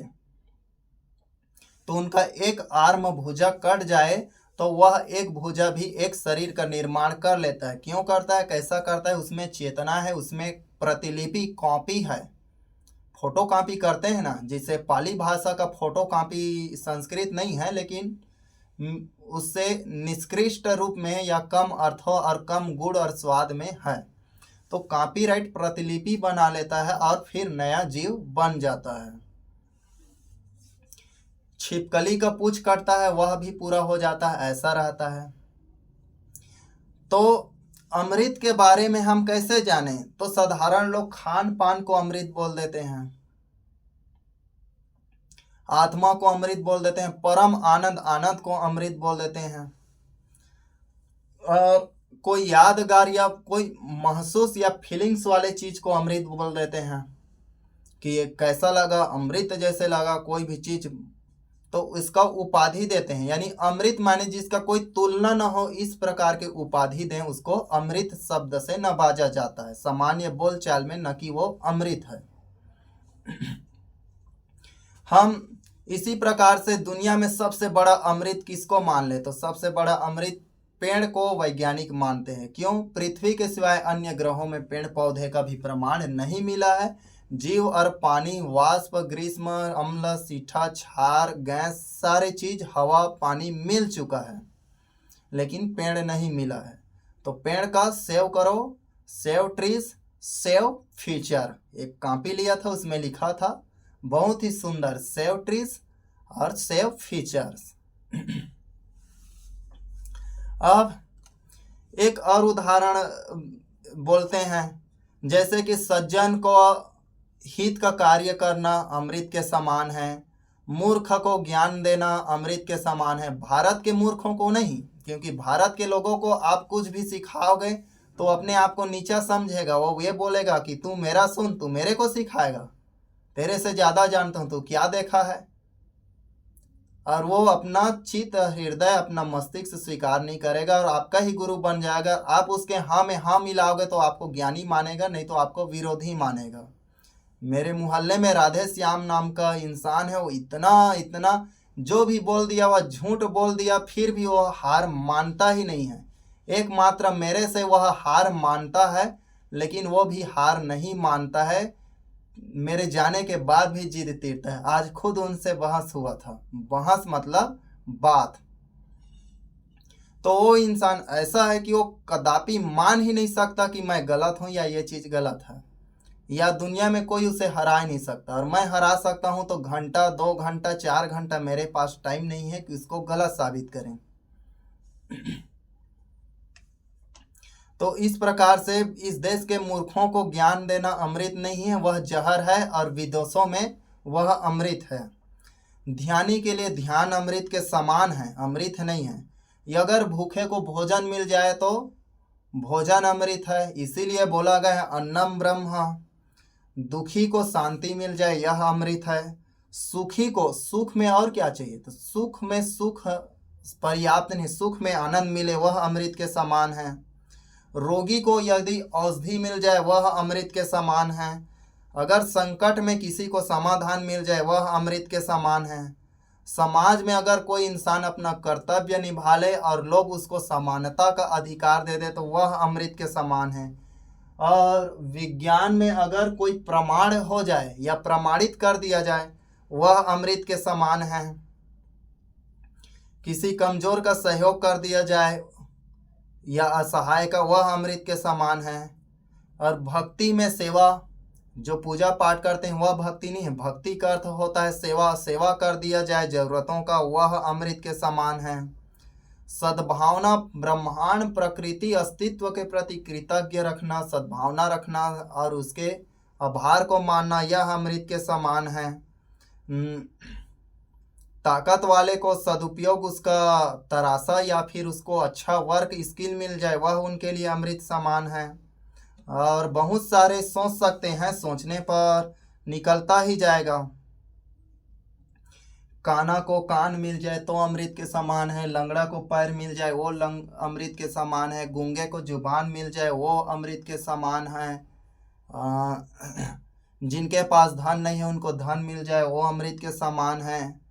तो उनका एक आर्म भुजा कट जाए तो वह एक भुजा भी एक शरीर का निर्माण कर लेता है। क्यों करता है, कैसा करता है, उसमें चेतना है, उसमें प्रतिलिपि कॉपी है, फोटो कॉपी करते हैं ना, जैसे पाली भाषा का फोटो कॉपी संस्कृत नहीं है, लेकिन उससे निष्कृष्ट रूप में या कम अर्थों और कम गुण और स्वाद में है। तो कॉपीराइट प्रतिलिपि बना लेता है और फिर नया जीव बन जाता है। छिपकली का पूछ कटता है, वह भी पूरा हो जाता है, ऐसा रहता है। तो अमृत के बारे में हम कैसे जानें? तो साधारण लोग खान पान को अमृत बोल देते हैं, आत्मा को अमृत बोल देते हैं, परम आनंद आनंद को अमृत बोल देते हैं। और कोई यादगार या कोई महसूस या फीलिंग्स वाले चीज को अमृत बोल देते हैं कि ये कैसा लगा, अमृत जैसे लगा कोई भी चीज, तो इसका उपाधि देते हैं। यानी अमृत माने जिसका कोई तुलना न हो, इस प्रकार के उपाधि दें उसको अमृत शब्द से नवाजा जाता है सामान्य बोलचाल में, न कि वो अमृत है। हम इसी प्रकार से दुनिया में सबसे बड़ा अमृत किसको मान ले, तो सबसे बड़ा अमृत पेड़ को वैज्ञानिक मानते हैं। क्यों? पृथ्वी के सिवाय अन्य ग्रहों में पेड़ पौधे का भी प्रमाण नहीं मिला है। जीव और पानी, वाष्प, ग्रीष्म, अम्ल, सीठा, क्षार, गैस, सारे चीज, हवा, पानी मिल चुका है, लेकिन पेड़ नहीं मिला है। तो पेड़ का सेव करो, सेव ट्रीज, सेव फ्यूचर। एक कॉपी लिया था, उसमें लिखा था बहुत ही सुंदर, सेव ट्रीज और सेव फ्यूचर्स। अब एक और उदाहरण बोलते हैं, जैसे कि सज्जन को हित का कार्य करना अमृत के समान है, मूर्ख को ज्ञान देना अमृत के समान है। भारत के मूर्खों को नहीं, क्योंकि भारत के लोगों को आप कुछ भी सिखाओगे तो अपने आप को नीचा समझेगा। वो ये बोलेगा कि तू मेरा सुन, तू मेरे को सिखाएगा, तेरे से ज़्यादा जानता हूँ, तू क्या देखा है। और वो अपना चित्त हृदय, अपना मस्तिष्क स्वीकार नहीं करेगा और आपका ही गुरु बन जाएगा। आप उसके हाँ में हाँ मिलाओगे तो आपको ज्ञानी मानेगा, नहीं तो आपको विरोधी मानेगा। मेरे मोहल्ले में राधे श्याम नाम का इंसान है, वो इतना जो भी बोल दिया वह झूठ बोल दिया, फिर भी वह हार मानता ही नहीं है। एकमात्र मेरे से वह हार मानता है, लेकिन वो भी हार नहीं मानता है, मेरे जाने के बाद भी जिद तीरता है। आज खुद उनसे बहस हुआ था, बहस मतलब बात। तो वो इंसान ऐसा है कि वो कदापि मान ही नहीं सकता कि मैं गलत हूँ या ये चीज़ गलत है, या दुनिया में कोई उसे हरा ही नहीं सकता। और मैं हरा सकता हूँ तो घंटा, 2 घंटा, 4 घंटा मेरे पास टाइम नहीं है कि उसको गलत साबित करें। तो इस प्रकार से इस देश के मूर्खों को ज्ञान देना अमृत नहीं है, वह जहर है, और विदोषों में वह अमृत है। ध्यानी के लिए ध्यान अमृत के समान है, अमृत नहीं है। ये अगर भूखे को भोजन मिल जाए तो भोजन अमृत है, इसीलिए बोला गया है अन्नम ब्रह्म। दुखी को शांति मिल जाए, यह अमृत है। सुखी को सुख में और क्या चाहिए, तो सुख में सुख पर्याप्त नहीं, सुख में आनंद मिले, वह अमृत के समान है। रोगी को यदि औषधि मिल जाए, वह अमृत के समान है। अगर संकट में किसी को समाधान मिल जाए, वह अमृत के समान है। समाज में अगर कोई इंसान अपना कर्तव्य निभा ले और लोग उसको समानता का अधिकार दे दे, तो वह अमृत के समान है। और विज्ञान में अगर कोई प्रमाण हो जाए या प्रमाणित कर दिया जाए, वह अमृत के समान है। किसी कमजोर का सहयोग कर दिया जाए या असहाय का, वह अमृत के समान है। और भक्ति में सेवा, जो पूजा पाठ करते हैं वह भक्ति नहीं है, भक्ति का अर्थ होता है सेवा। सेवा कर दिया जाए जरूरतों का, वह अमृत के समान है। सद्भावना, ब्रह्मांड प्रकृति अस्तित्व के प्रति कृतज्ञ रखना, सद्भावना रखना और उसके आभार को मानना, यह अमृत के समान है। ताकत वाले को सदुपयोग उसका तराशा या फिर उसको अच्छा वर्क स्किल मिल जाए, वह उनके लिए अमृत समान है। और बहुत सारे सोच सकते हैं, सोचने पर निकलता ही जाएगा। काना को कान मिल जाए तो अमृत के समान है, लंगड़ा को पैर मिल जाए वो अमृत के समान है, गूंगे को जुबान मिल जाए वो अमृत के समान है। जिनके पास धन नहीं है उनको धन मिल जाए वो अमृत के समान है।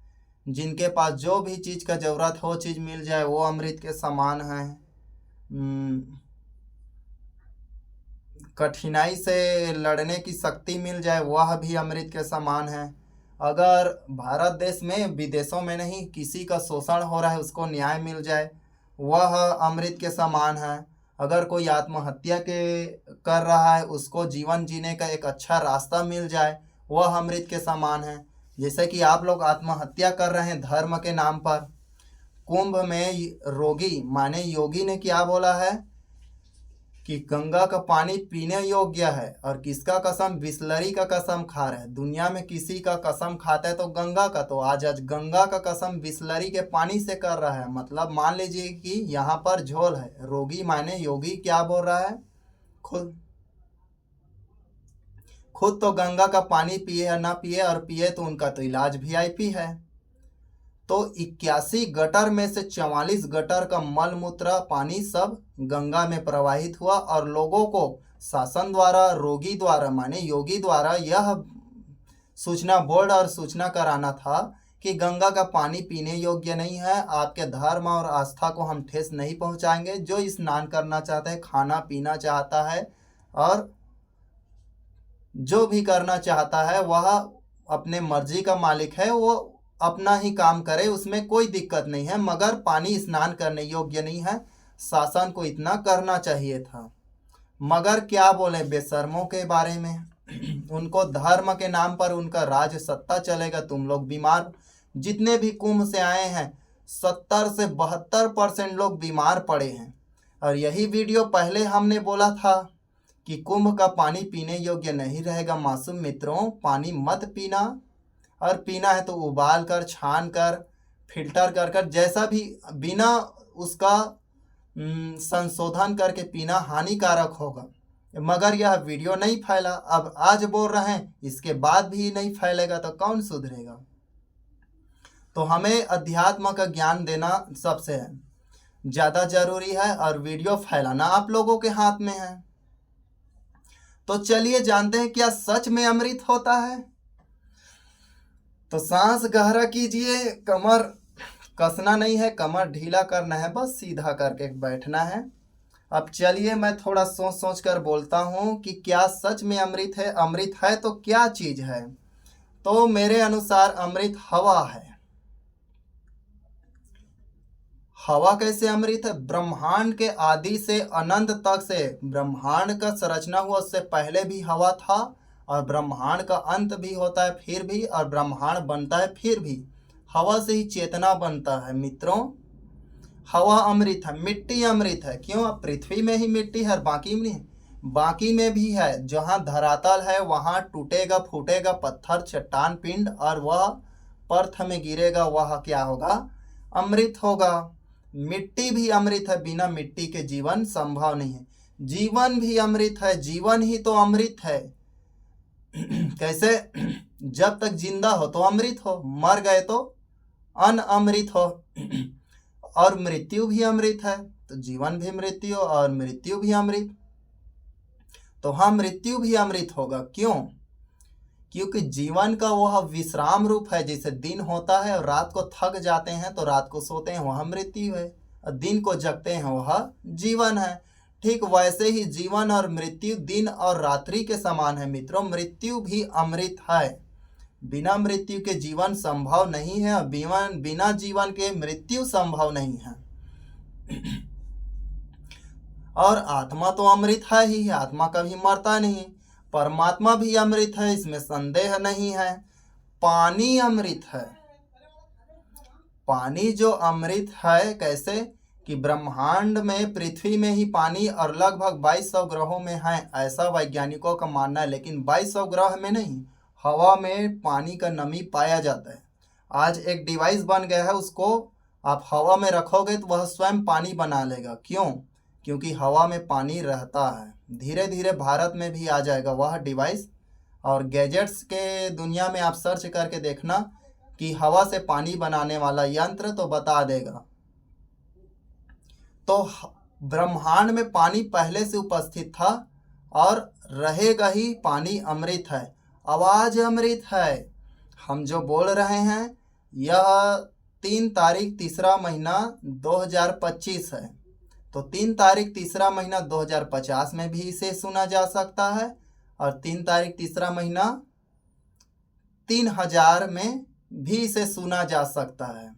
जिनके पास जो भी चीज़ का ज़रूरत हो चीज़ मिल जाए वो अमृत के समान है। कठिनाई से लड़ने की शक्ति मिल जाए वह भी अमृत के समान है। अगर भारत देश में, विदेशों में नहीं, किसी का शोषण हो रहा है उसको न्याय मिल जाए वह अमृत के समान है। अगर कोई आत्महत्या कर रहा है उसको जीवन जीने का एक अच्छा रास्ता मिल जाए वह अमृत के समान है। जैसे कि आप लोग आत्महत्या कर रहे हैं धर्म के नाम पर। कुंभ में रोगी माने योगी ने क्या बोला है कि गंगा का पानी पीने योग्य है। और किसका कसम? बिसलरी का कसम खा रहे हैं। दुनिया में किसी का कसम खाता है तो गंगा का, तो आज गंगा का कसम बिसलरी के पानी से कर रहा है। मतलब मान लीजिए कि यहाँ पर झोल है, रोगी माने योगी क्या बोल रहा है? खुद तो गंगा का पानी पिए या ना पिए, और पिए तो उनका तो इलाज वीआईपी है। तो 81 गटर में से 44 गटर का मल मूत्र पानी सब गंगा में प्रवाहित हुआ, और लोगों को शासन द्वारा, रोगी द्वारा माने योगी द्वारा यह सूचना बोर्ड और सूचना कराना था कि गंगा का पानी पीने योग्य नहीं है। आपके धर्म और आस्था को हम ठेस नहीं पहुंचाएंगे। जो स्नान करना चाहता है, खाना पीना चाहता है, और जो भी करना चाहता है वह अपने मर्जी का मालिक है, वो अपना ही काम करे, उसमें कोई दिक्कत नहीं है। मगर पानी स्नान करने योग्य नहीं है। शासन को इतना करना चाहिए था। मगर क्या बोले बेशर्मों के बारे में। उनको धर्म के नाम पर उनका राज सत्ता चलेगा। तुम लोग बीमार, जितने भी कुंभ से आए हैं 70 से 72% लोग बीमार पड़े हैं। और यही वीडियो पहले हमने बोला था कि कुंभ का पानी पीने योग्य नहीं रहेगा। मासूम मित्रों, पानी मत पीना, और पीना है तो उबाल कर, छान कर, फिल्टर कर कर, जैसा भी, बिना उसका संशोधन करके पीना हानिकारक होगा। मगर यह वीडियो नहीं फैला। अब आज बोल रहे हैं, इसके बाद भी नहीं फैलेगा तो कौन सुधरेगा? तो हमें अध्यात्म का ज्ञान देना सबसे ज़्यादा जरूरी है, और वीडियो फैलाना आप लोगों के हाथ में है। तो चलिए जानते हैं क्या सच में अमृत होता है। तो सांस गहरा कीजिए, कमर कसना नहीं है, कमर ढीला करना है, बस सीधा करके बैठना है। अब चलिए मैं थोड़ा सोच सोच कर बोलता हूँ कि क्या सच में अमृत है। अमृत है तो क्या चीज़ है? तो मेरे अनुसार अमृत हवा है। हवा कैसे अमृत है? ब्रह्मांड के आदि से अनंत तक से ब्रह्मांड का संरचना हुआ, उससे पहले भी हवा था, और ब्रह्मांड का अंत भी होता है फिर भी, और ब्रह्मांड बनता है फिर भी। हवा से ही चेतना बनता है मित्रों। हवा अमृत है। मिट्टी अमृत है। क्यों? अब पृथ्वी में ही मिट्टी है, बाकी में नहीं, बाकी में भी है। जहाँ धरातल है वहाँ टूटेगा फूटेगा पत्थर, चट्टान, पिंड, और वह पर्थ में गिरेगा, वह क्या होगा? अमृत होगा। मिट्टी भी अमृत है। बिना मिट्टी के जीवन संभव नहीं है। जीवन भी अमृत है। जीवन ही तो अमृत है। कैसे? जब तक जिंदा हो तो अमृत हो, मर गए तो अनअमृत हो। और मृत्यु भी अमृत है। तो जीवन भी मृत्यु और मृत्यु भी अमृत। तो हाँ, मृत्यु भी अमृत होगा। क्यों? क्योंकि जीवन का वह विश्राम रूप है। जैसे दिन होता है और रात को थक जाते हैं तो रात को सोते हैं, वह मृत्यु है। और दिन को जगते हैं, वह जीवन है। ठीक वैसे ही जीवन और मृत्यु दिन और रात्रि के समान है मित्रों। मृत्यु भी अमृत है। बिना मृत्यु के जीवन संभव नहीं है, और बिना जीवन के मृत्यु संभव नहीं है। और आत्मा तो अमृत है ही, आत्मा कभी मरता नहीं। परमात्मा भी अमृत है, इसमें संदेह नहीं है। पानी अमृत है। पानी जो अमृत है, कैसे? कि ब्रह्मांड में, पृथ्वी में ही पानी, और लगभग 2200 ग्रहों में है, ऐसा वैज्ञानिकों का मानना है। लेकिन 2200 ग्रह में नहीं, हवा में पानी का नमी पाया जाता है। आज एक डिवाइस बन गया है, उसको आप हवा में रखोगे तो वह स्वयं पानी बना लेगा। क्यों? क्योंकि हवा में पानी रहता है। धीरे धीरे भारत में भी आ जाएगा वह डिवाइस। और गैजेट्स के दुनिया में आप सर्च करके देखना कि हवा से पानी बनाने वाला यंत्र, तो बता देगा। तो ब्रह्मांड में पानी पहले से उपस्थित था और रहेगा ही। पानी अमृत है। आवाज़ अमृत है। हम जो बोल रहे हैं, यह 3 तारीख तीसरा महीना 2025 है। तो 3 तारीख तीसरा महीना 2050 में भी इसे सुना जा सकता है, और 3 तारीख तीसरा महीना 3000 में भी इसे सुना जा सकता है।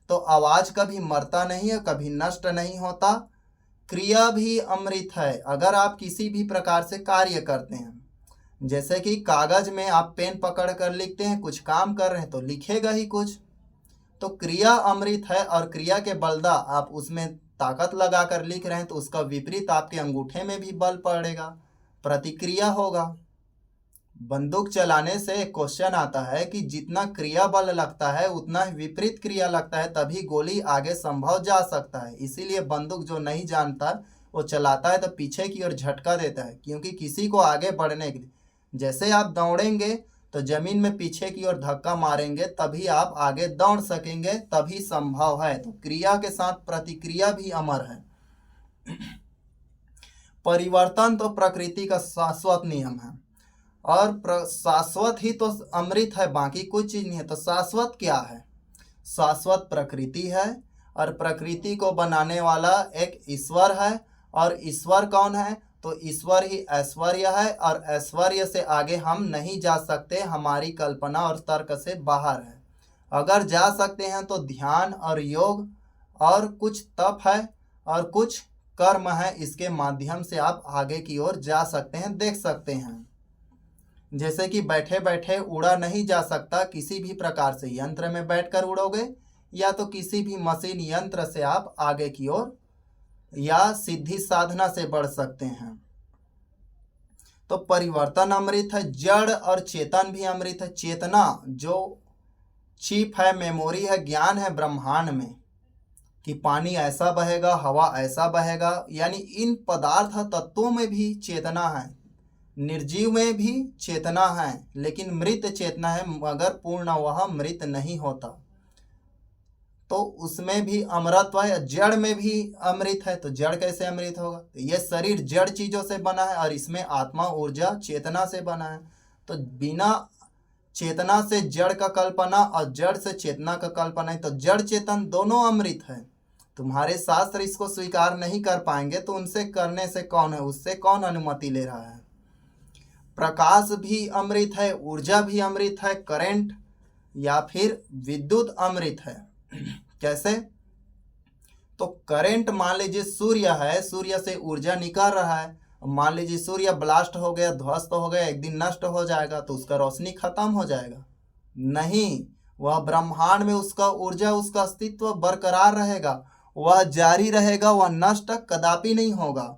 तो आवाज़ कभी मरता नहीं है, कभी नष्ट नहीं होता। क्रिया भी अमृत है। अगर आप किसी भी प्रकार से कार्य करते हैं, जैसे कि कागज में आप पेन पकड़ कर लिखते हैं, कुछ काम कर रहे हैं तो लिखेगा ही कुछ। तो क्रिया अमृत है, और क्रिया के बलदा आप उसमें ताकत लगा कर लिख रहे हैं तो उसका विपरीत आपके अंगूठे में भी बल पड़ेगा, प्रतिक्रिया होगा। बंदूक चलाने से एक क्वेश्चन आता है कि जितना क्रिया बल लगता है उतना ही विपरीत क्रिया लगता है, तभी गोली आगे संभव जा सकता है। इसीलिए बंदूक जो नहीं जानता वो चलाता है तो पीछे की ओर झटका देता है, क्योंकि किसी को आगे बढ़ने के लिए, जैसे आप दौड़ेंगे तो जमीन में पीछे की ओर धक्का मारेंगे तभी आप आगे दौड़ सकेंगे, तभी संभव है। तो क्रिया के साथ प्रतिक्रिया भी अमर है। परिवर्तन तो प्रकृति का शाश्वत नियम है, और शाश्वत ही तो अमृत है, बाकी कोई चीज नहीं है। तो शाश्वत क्या है? शाश्वत प्रकृति है, और प्रकृति को बनाने वाला एक ईश्वर है। और ईश्वर कौन है? तो ईश्वर ही ऐश्वर्य है, और ऐश्वर्य से आगे हम नहीं जा सकते, हमारी कल्पना और तर्क से बाहर है। अगर जा सकते हैं तो ध्यान और योग और कुछ तप है और कुछ कर्म है, इसके माध्यम से आप आगे की ओर जा सकते हैं, देख सकते हैं। जैसे कि बैठे बैठे उड़ा नहीं जा सकता, किसी भी प्रकार से यंत्र में बैठकर उड़ोगे या तो किसी भी मशीन यंत्र से आप आगे की ओर या सिद्धि साधना से बढ़ सकते हैं। तो परिवर्तन अमृत है, जड़ और चेतन भी अमृत है। चेतना जो चिप है, मेमोरी है, ज्ञान है ब्रह्मांड में कि पानी ऐसा बहेगा, हवा ऐसा बहेगा, यानी इन पदार्थ तत्वों में भी चेतना है। निर्जीव में भी चेतना है, लेकिन मृत चेतना है, मगर पूर्ण वह मृत नहीं होता, तो उसमें भी अमरत्व है। जड़ में भी अमृत है, तो जड़ कैसे अमृत होगा? तो ये शरीर जड़ चीजों से बना है और इसमें आत्मा ऊर्जा चेतना से बना है। तो बिना चेतना से जड़ का कल्पना और जड़ से चेतना का कल्पना है, तो जड़ चेतन दोनों अमृत है। तुम्हारे शास्त्र इसको स्वीकार नहीं कर पाएंगे तो उनसे करने से कौन है, उससे कौन अनुमति ले रहा है? प्रकाश भी अमृत है, ऊर्जा भी अमृत है, करंट या फिर विद्युत अमृत है। कैसे? तो करंट मान लीजिए सूर्य है, सूर्य से ऊर्जा निकल रहा है, मान लीजिए सूर्य ब्लास्ट हो गया, ध्वस्त हो गया, एक दिन नष्ट हो जाएगा, तो उसका रोशनी खत्म हो जाएगा? नहीं, वह ब्रह्मांड में उसका ऊर्जा, उसका अस्तित्व बरकरार रहेगा, वह जारी रहेगा, वह नष्ट कदापि नहीं होगा।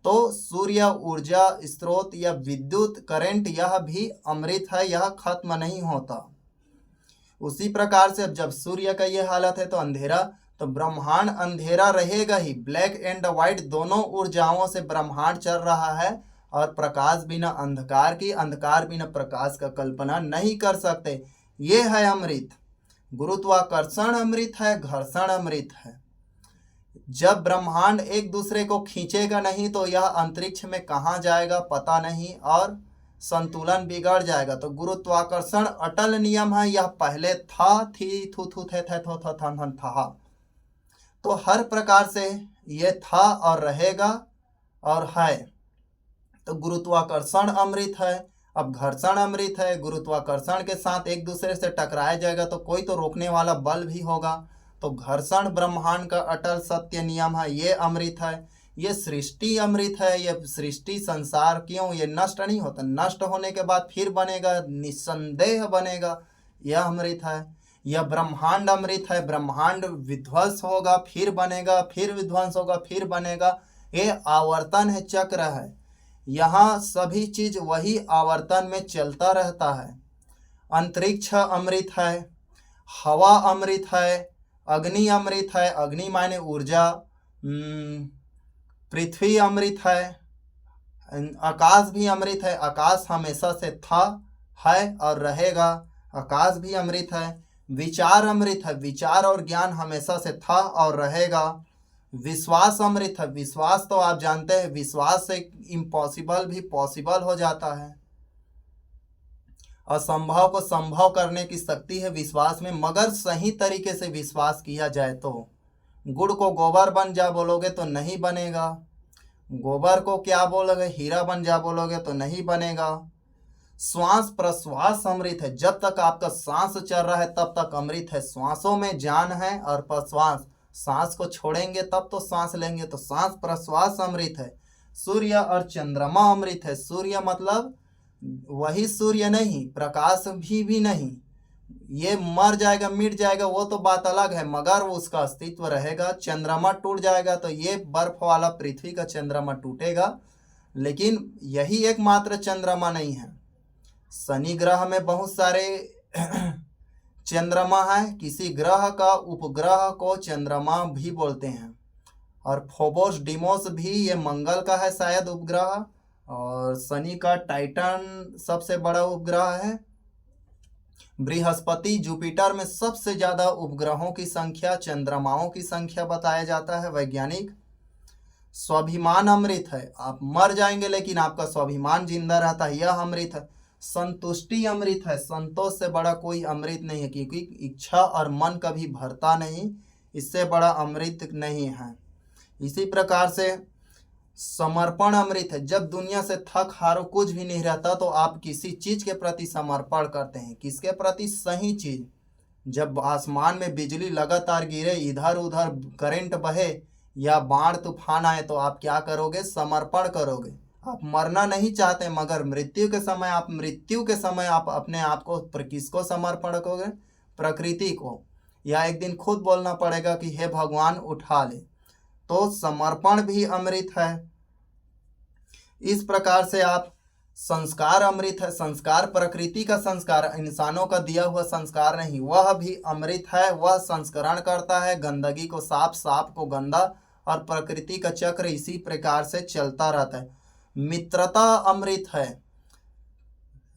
तो सूर्य ऊर्जा स्रोत या विद्युत करंट यह भी अमृत है, यह खत्म नहीं होता। उसी प्रकार से अब जब सूर्य का ये हालत है तो अंधेरा, तो ब्रह्मांड अंधेरा रहेगा ही। ब्लैक एंड व्हाइट दोनों ऊर्जाओं से ब्रह्मांड चल रहा है, और प्रकाश बिना अंधकार की, अंधकार बिना प्रकाश का कल्पना नहीं कर सकते। ये है अमृत। गुरुत्वाकर्षण अमृत है, घर्षण अमृत है। जब ब्रह्मांड एक दूसरे को खींचेगा नहीं तो यह अंतरिक्ष में कहाँ जाएगा पता नहीं, और संतुलन बिगड़ जाएगा। तो गुरुत्वाकर्षण अटल नियम है, यह पहले था, थी, थू थू थे थो थ थन था, तो हर प्रकार से ये था और रहेगा और है। तो गुरुत्वाकर्षण अमृत है। अब घर्षण अमृत है, गुरुत्वाकर्षण के साथ एक दूसरे से टकराया जाएगा तो कोई तो रोकने वाला बल भी होगा। तो घर्षण ब्रह्मांड का अटल सत्य नियम है, ये अमृत है। ये सृष्टि अमृत है, ये सृष्टि संसार क्यों, ये नष्ट नहीं होता, नष्ट होने के बाद फिर बनेगा, निस्संदेह बनेगा, यह अमृत है। यह ब्रह्मांड अमृत है, ब्रह्मांड विध्वंस होगा फिर बनेगा, फिर विध्वंस होगा फिर बनेगा, ये आवर्तन है, चक्र है। यहाँ सभी चीज वही आवर्तन में चलता रहता है। अंतरिक्ष अमृत है, हवा अमृत है, अग्नि अमृत है, अग्नि माने ऊर्जा, पृथ्वी अमृत है, आकाश भी अमृत है, आकाश हमेशा से था, है और रहेगा, आकाश भी अमृत है। विचार अमृत है, विचार और ज्ञान हमेशा से था और रहेगा। विश्वास अमृत है, विश्वास तो आप जानते हैं, विश्वास से इम्पॉसिबल भी पॉसिबल हो जाता है। असंभव को संभव करने की शक्ति है विश्वास में, मगर सही तरीके से विश्वास किया जाए तो। गुड़ को गोबर बन जा बोलोगे तो नहीं बनेगा, गोबर को क्या बोलोगे हीरा बन जा बोलोगे तो नहीं बनेगा। श्वास प्रश्वास अमृत है, जब तक आपका सांस चल रहा है तब तक अमृत है, श्वासों में जान है। और प्रश्वास, सांस को छोड़ेंगे तब तो सांस लेंगे, तो सांस प्रश्वास अमृत है। सूर्य और चंद्रमा अमृत है, सूर्य मतलब वही सूर्य नहीं, प्रकाश भी नहीं, ये मर जाएगा, मिट जाएगा, वो तो बात अलग है, मगर वो उसका अस्तित्व रहेगा। चंद्रमा टूट जाएगा तो ये बर्फ वाला पृथ्वी का चंद्रमा टूटेगा, लेकिन यही एकमात्र चंद्रमा नहीं है। शनि ग्रह में बहुत सारे चंद्रमा है। किसी ग्रह का उपग्रह को चंद्रमा भी बोलते हैं। और फोबोस डिमोस भी ये मंगल का है शायद उपग्रह। और शनि का टाइटन सबसे बड़ा उपग्रह है। बृहस्पति, जुपिटर में सबसे ज़्यादा उपग्रहों की संख्या, चंद्रमाओं की संख्या बताया जाता है वैज्ञानिक। स्वाभिमान अमृत है, आप मर जाएंगे लेकिन आपका स्वाभिमान जिंदा रहता है, यह अमृत है। संतुष्टि अमृत है, संतोष से बड़ा कोई अमृत नहीं है, क्योंकि इच्छा और मन कभी भरता नहीं, इससे बड़ा अमृत नहीं है। इसी प्रकार से समर्पण अमृत है। जब दुनिया से थक हारो कुछ भी नहीं रहता तो आप किसी चीज के प्रति समर्पण करते हैं। किसके प्रति? सही चीज। जब आसमान में बिजली लगातार गिरे, इधर उधर करंट बहे या बाढ़ तूफान आए तो आप क्या करोगे? समर्पण करोगे। आप मरना नहीं चाहते, मगर मृत्यु के समय आप अपने आप को किसको समर्पण करोगे? प्रकृति को। या एक दिन खुद बोलना पड़ेगा कि हे भगवान उठा ले। तो समर्पण भी अमृत है। इस प्रकार से आप संस्कार अमृत है। संस्कार प्रकृति का संस्कार, इंसानों का दिया हुआ संस्कार नहीं, वह भी अमृत है। वह संस्करण करता है, गंदगी को साफ, साफ को गंदा, और प्रकृति का चक्र इसी प्रकार से चलता रहता है। मित्रता अमृत है।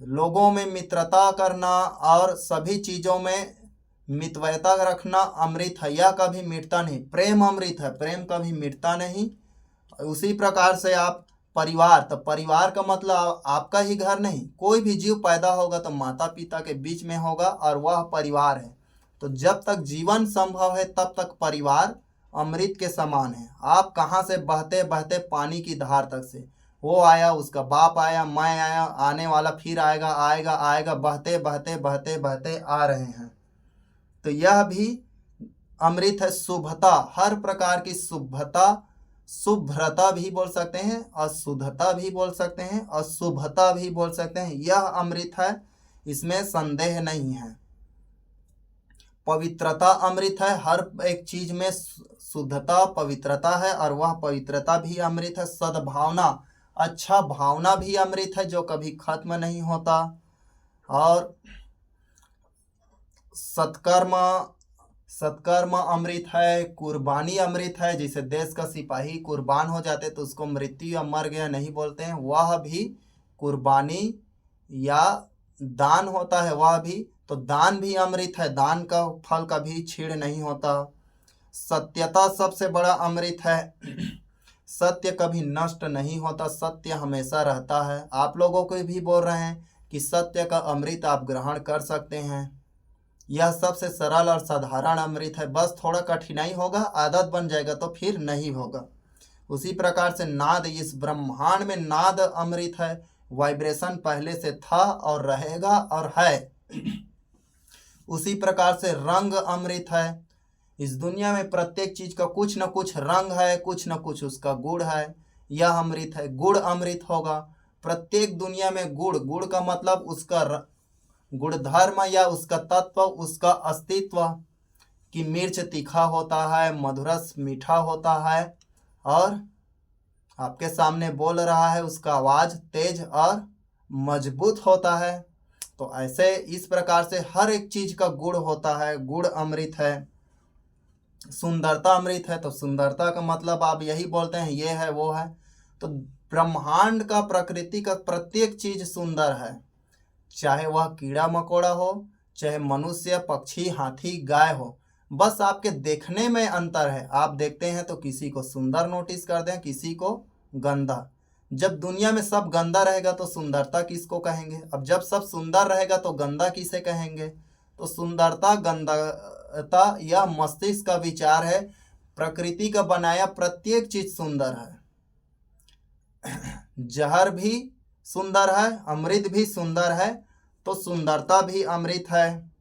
लोगों में मित्रता करना और सभी चीज़ों में मितव्ययता रखना अमृत है, यह कभी मिटता नहीं। प्रेम अमृत है, प्रेम कभी मिटता नहीं। उसी प्रकार से आप परिवार, तो परिवार का मतलब आपका ही घर नहीं, कोई भी जीव पैदा होगा तो माता पिता के बीच में होगा और वह परिवार है। तो जब तक जीवन संभव है तब तक परिवार अमृत के समान है। आप कहाँ से बहते बहते पानी की धार तक से, वो आया, उसका बाप आया, मैं आया, आने वाला फिर आएगा, आएगा आएगा, बहते बहते बहते बहते आ रहे हैं। तो यह भी अमृत है। शुभता, हर प्रकार की शुभता, शुभ्रता भी बोल सकते हैं, अशुद्धता भी बोल सकते हैं, अशुभता भी बोल सकते हैं, यह अमृत है, इसमें संदेह नहीं है। पवित्रता अमृत है। हर एक चीज में शुद्धता, पवित्रता है, और वह पवित्रता भी अमृत है। सद्भावना, अच्छा भावना भी अमृत है, जो कभी खत्म नहीं होता। और सत्कर्म अमृत है। कुर्बानी अमृत है। जैसे देश का सिपाही कुर्बान हो जाते तो उसको मृत्यु या मर गया नहीं बोलते हैं, वह भी कुर्बानी या दान होता है, वह भी। तो दान भी अमृत है, दान का फल कभी छीड़ नहीं होता। सत्यता सबसे बड़ा अमृत है। सत्य कभी नष्ट नहीं होता, सत्य हमेशा रहता है। आप लोगों को भी बोल रहे हैं कि सत्य का अमृत आप ग्रहण कर सकते हैं। यह सबसे सरल और साधारण अमृत है। बस थोड़ा कठिनाई होगा, आदत बन जाएगा तो फिर नहीं होगा। उसी प्रकार से नाद, इस ब्रह्मांड में नाद अमृत है। वाइब्रेशन पहले से था और रहेगा और है। उसी प्रकार से रंग अमृत है। इस दुनिया में प्रत्येक चीज का कुछ न कुछ रंग है, कुछ न कुछ उसका गुण है, यह अमृत है। गुण अमृत होगा। प्रत्येक दुनिया में गुण का मतलब उसका गुणधर्म या उसका तत्व, उसका अस्तित्व। कि मिर्च तीखा होता है, मधुरस मीठा होता है, और आपके सामने बोल रहा है, उसका आवाज तेज और मजबूत होता है। तो ऐसे इस प्रकार से हर एक चीज का गुण होता है, गुण अमृत है। सुंदरता अमृत है। तो सुंदरता का मतलब आप यही बोलते हैं, ये है वो है। तो ब्रह्मांड का, प्रकृति का प्रत्येक चीज सुंदर है, चाहे वह कीड़ा मकोड़ा हो, चाहे मनुष्य, पक्षी, हाथी, गाय हो। बस आपके देखने में अंतर है। आप देखते हैं तो किसी को सुंदर नोटिस कर दें, किसी को गंदा। जब दुनिया में सब गंदा रहेगा तो सुंदरता किसको कहेंगे? अब जब सब सुंदर रहेगा तो गंदा किसे कहेंगे? तो सुंदरता, गंदाता यह मस्तिष्क का विचार है। प्रकृति का बनाया प्रत्येक चीज सुंदर है। जहर भी सुंदर है, अमृत भी सुंदर है, तो सुंदरता भी अमृत है।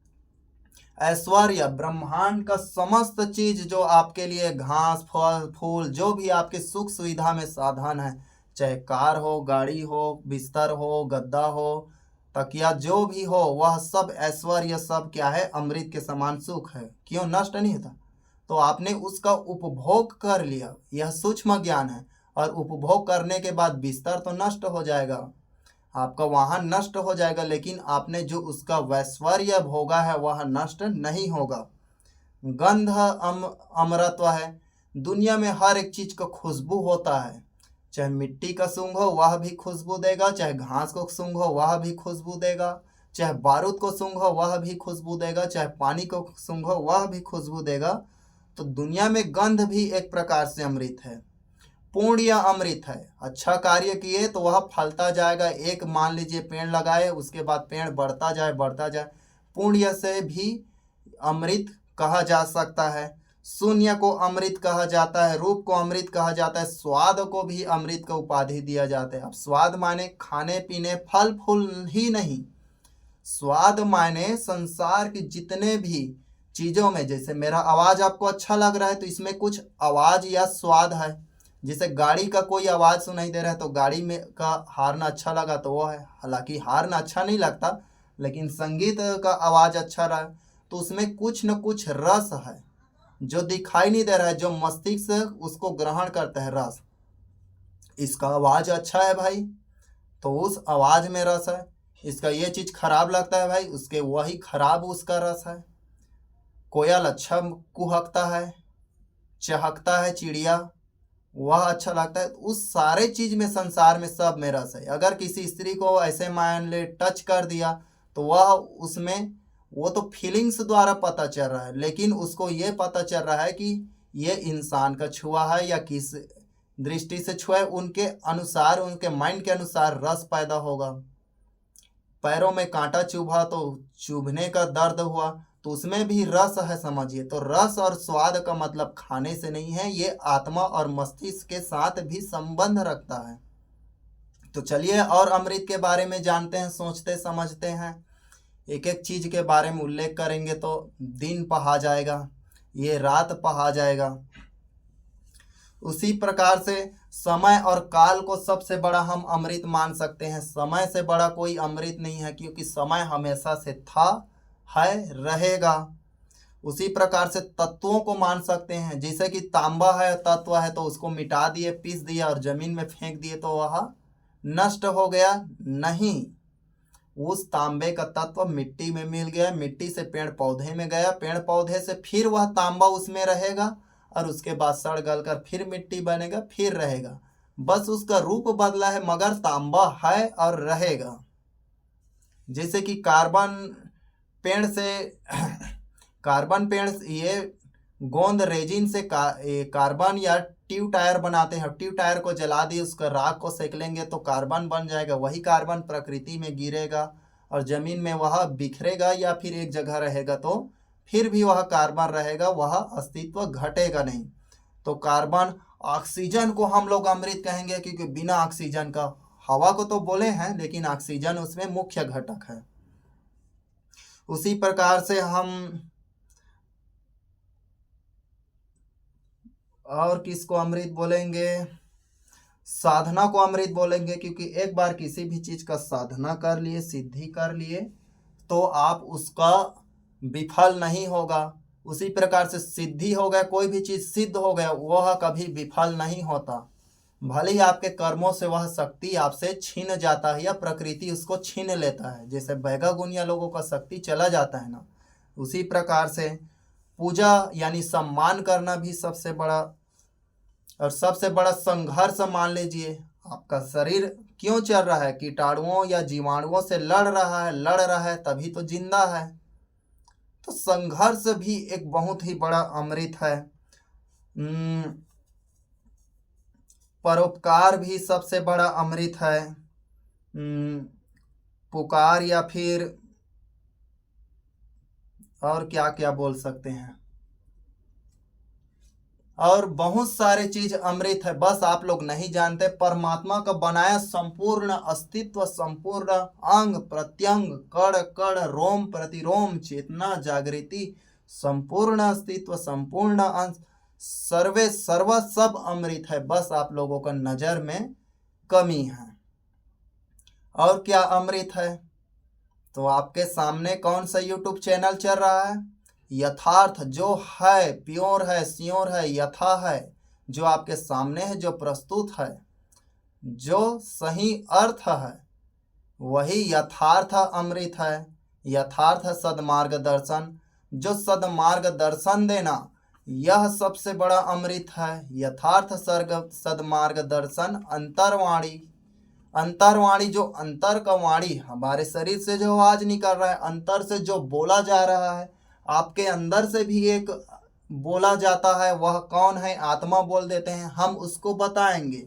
ऐश्वर्य, ब्रह्मांड का समस्त चीज जो आपके लिए, घास, फल, फूल, जो भी आपके सुख सुविधा में साधन है, चाहे कार हो, गाड़ी हो, बिस्तर हो, गद्दा हो, तकिया जो भी हो वह सब ऐश्वर्य सब क्या है, अमृत के समान सुख है। क्यों नष्ट नहीं होता? तो आपने उसका उपभोग कर लिया, यह सूक्ष्म ज्ञान है। और उपभोग करने के बाद बिस्तर तो नष्ट हो जाएगा, आपका वहाँ नष्ट हो जाएगा, लेकिन आपने जो उसका वैश्वर्य भोगा है वह नष्ट नहीं होगा। गंध अमरत्व है। दुनिया में हर एक चीज का खुशबू होता है, चाहे मिट्टी का सूंघो वह भी खुशबू देगा, चाहे घास को सूंघो वह भी खुशबू देगा, चाहे बारूद को सूंघो वह भी खुशबू देगा, चाहे पानी को सूंघो वह भी खुशबू देगा। तो दुनिया में गंध भी एक प्रकार से अमृत है, पुण्य अमृत है। अच्छा कार्य किए तो वह फलता जाएगा। एक मान लीजिए पेड़ लगाए, उसके बाद पेड़ बढ़ता जाए बढ़ता जाए, पुण्य से भी अमृत कहा जा सकता है। शून्य को अमृत कहा जाता है, रूप को अमृत कहा जाता है, स्वाद को भी अमृत का उपाधि दिया जाता है। अब स्वाद माने खाने पीने फल फूल ही नहीं, स्वाद माने संसार की जितने भी चीजों में, जैसे मेरा आवाज आपको अच्छा लग रहा है तो इसमें कुछ आवाज या स्वाद है। जैसे गाड़ी का कोई आवाज सुनाई दे रहा है तो गाड़ी में का हार्न अच्छा लगा तो वो है, हालांकि हार्न अच्छा नहीं लगता, लेकिन संगीत का आवाज अच्छा रहा तो उसमें कुछ न कुछ रस है जो दिखाई नहीं दे रहा है, जो मस्तिष्क उसको ग्रहण करता है रस। इसका आवाज अच्छा है भाई तो उस आवाज में रस है, इसका ये चीज खराब लगता है भाई, उसके वही खराब उसका रस है। कोयल अच्छा कुहकता है, चहकता है चिड़िया, वह अच्छा लगता है। उस सारे चीज में संसार में सब में रस है। अगर किसी स्त्री को ऐसे मान ले टच कर दिया तो वह उसमें, वो तो फीलिंग्स द्वारा पता चल रहा है, लेकिन उसको ये पता चल रहा है कि ये इंसान का छुआ है या किस दृष्टि से छुआ है, उनके अनुसार, उनके माइंड के अनुसार रस पैदा होगा। पैरों में कांटा चुभा तो चुभने का दर्द हुआ, तो उसमें भी रस है, समझिए। तो रस और स्वाद का मतलब खाने से नहीं है, ये आत्मा और मस्तिष्क के साथ भी संबंध रखता है। तो चलिए और अमृत के बारे में जानते हैं, सोचते समझते हैं। एक एक चीज के बारे में उल्लेख करेंगे तो दिन पहा जाएगा, ये रात पहा जाएगा। उसी प्रकार से समय और काल को सबसे बड़ा हम अमृत मान सकते हैं। समय से बड़ा कोई अमृत नहीं है, क्योंकि समय हमेशा से था, है, रहेगा। उसी प्रकार से तत्वों को मान सकते हैं, जैसे कि तांबा है, तत्व है, तो उसको मिटा दिए, पीस दिया और जमीन में फेंक दिए तो वह नष्ट हो गया नहीं। उस तांबे का तत्व मिट्टी में मिल गया, मिट्टी से पेड़ पौधे में गया, पेड़ पौधे से फिर वह तांबा उसमें रहेगा और उसके बाद सड़ गल कर फिर मिट्टी बनेगा, फिर रहेगा। बस उसका रूप बदला है, मगर तांबा है और रहेगा। जैसे कि कार्बन पेड़ से कार्बन पेड़ ये गोंद रेजिन से कार्बन या ट्यूब टायर बनाते हैं। ट्यूब टायर को जला दिए, उसका राख को सेक लेंगे तो कार्बन बन जाएगा। वही कार्बन प्रकृति में गिरेगा और जमीन में वह बिखरेगा या फिर एक जगह रहेगा तो फिर भी वह कार्बन रहेगा, वह अस्तित्व घटेगा नहीं। तो कार्बन, ऑक्सीजन को हम लोग अमृत कहेंगे, क्योंकि बिना ऑक्सीजन का, हवा को तो बोले हैं लेकिन ऑक्सीजन उसमें मुख्य घटक है। उसी प्रकार से हम और किसको अमृत बोलेंगे? साधना को अमृत बोलेंगे, क्योंकि एक बार किसी भी चीज का साधना कर लिए, सिद्धि कर लिए तो आप उसका विफल नहीं होगा। उसी प्रकार से सिद्धि हो गया, कोई भी चीज सिद्ध हो गया, वह कभी विफल नहीं होता। भले ही आपके कर्मों से वह शक्ति आपसे छीन जाता है या प्रकृति उसको छीन लेता है, जैसे बैगा गुनिया लोगों का शक्ति चला जाता है ना, उसी प्रकार से पूजा यानी सम्मान करना भी सबसे बड़ा और सबसे बड़ा संघर्ष मान लीजिए। आपका शरीर क्यों चल रहा है? कीटाणुओं या जीवाणुओं से लड़ रहा है तभी तो जिंदा है। तो संघर्ष भी एक बहुत ही बड़ा अमृत है। परोपकार भी सबसे बड़ा अमृत है। पुकार या फिर और क्या क्या बोल सकते हैं, और बहुत सारे चीज अमृत है, बस आप लोग नहीं जानते। परमात्मा का बनाया संपूर्ण अस्तित्व, संपूर्ण अंग प्रत्यंग, कण कण, रोम प्रतिरोम, चेतना जागृति, संपूर्ण अस्तित्व, संपूर्ण अंश, सर्वे सर्व सब अमृत है, बस आप लोगों का नजर में कमी है। और क्या अमृत है? तो आपके सामने कौन सा यूट्यूब चैनल चल रहा है? यथार्थ, जो है, प्योर है, श्योर है, यथा है, जो आपके सामने है, जो प्रस्तुत है, जो सही अर्थ है, वही यथार्थ अमृत है। यथार्थ सदमार्गदर्शन, जो सदमार्गदर्शन देना, यह सबसे बड़ा अमृत है। यथार्थ सदमार्गदर्शन अंतर्वाणी, अंतर्वाणी जो अंतर का वाणी, हमारे शरीर से जो आवाज निकल रहा है, अंतर से जो बोला जा रहा है, आपके अंदर से भी एक बोला जाता है, वह कौन है? आत्मा बोल देते हैं, हम उसको बताएंगे।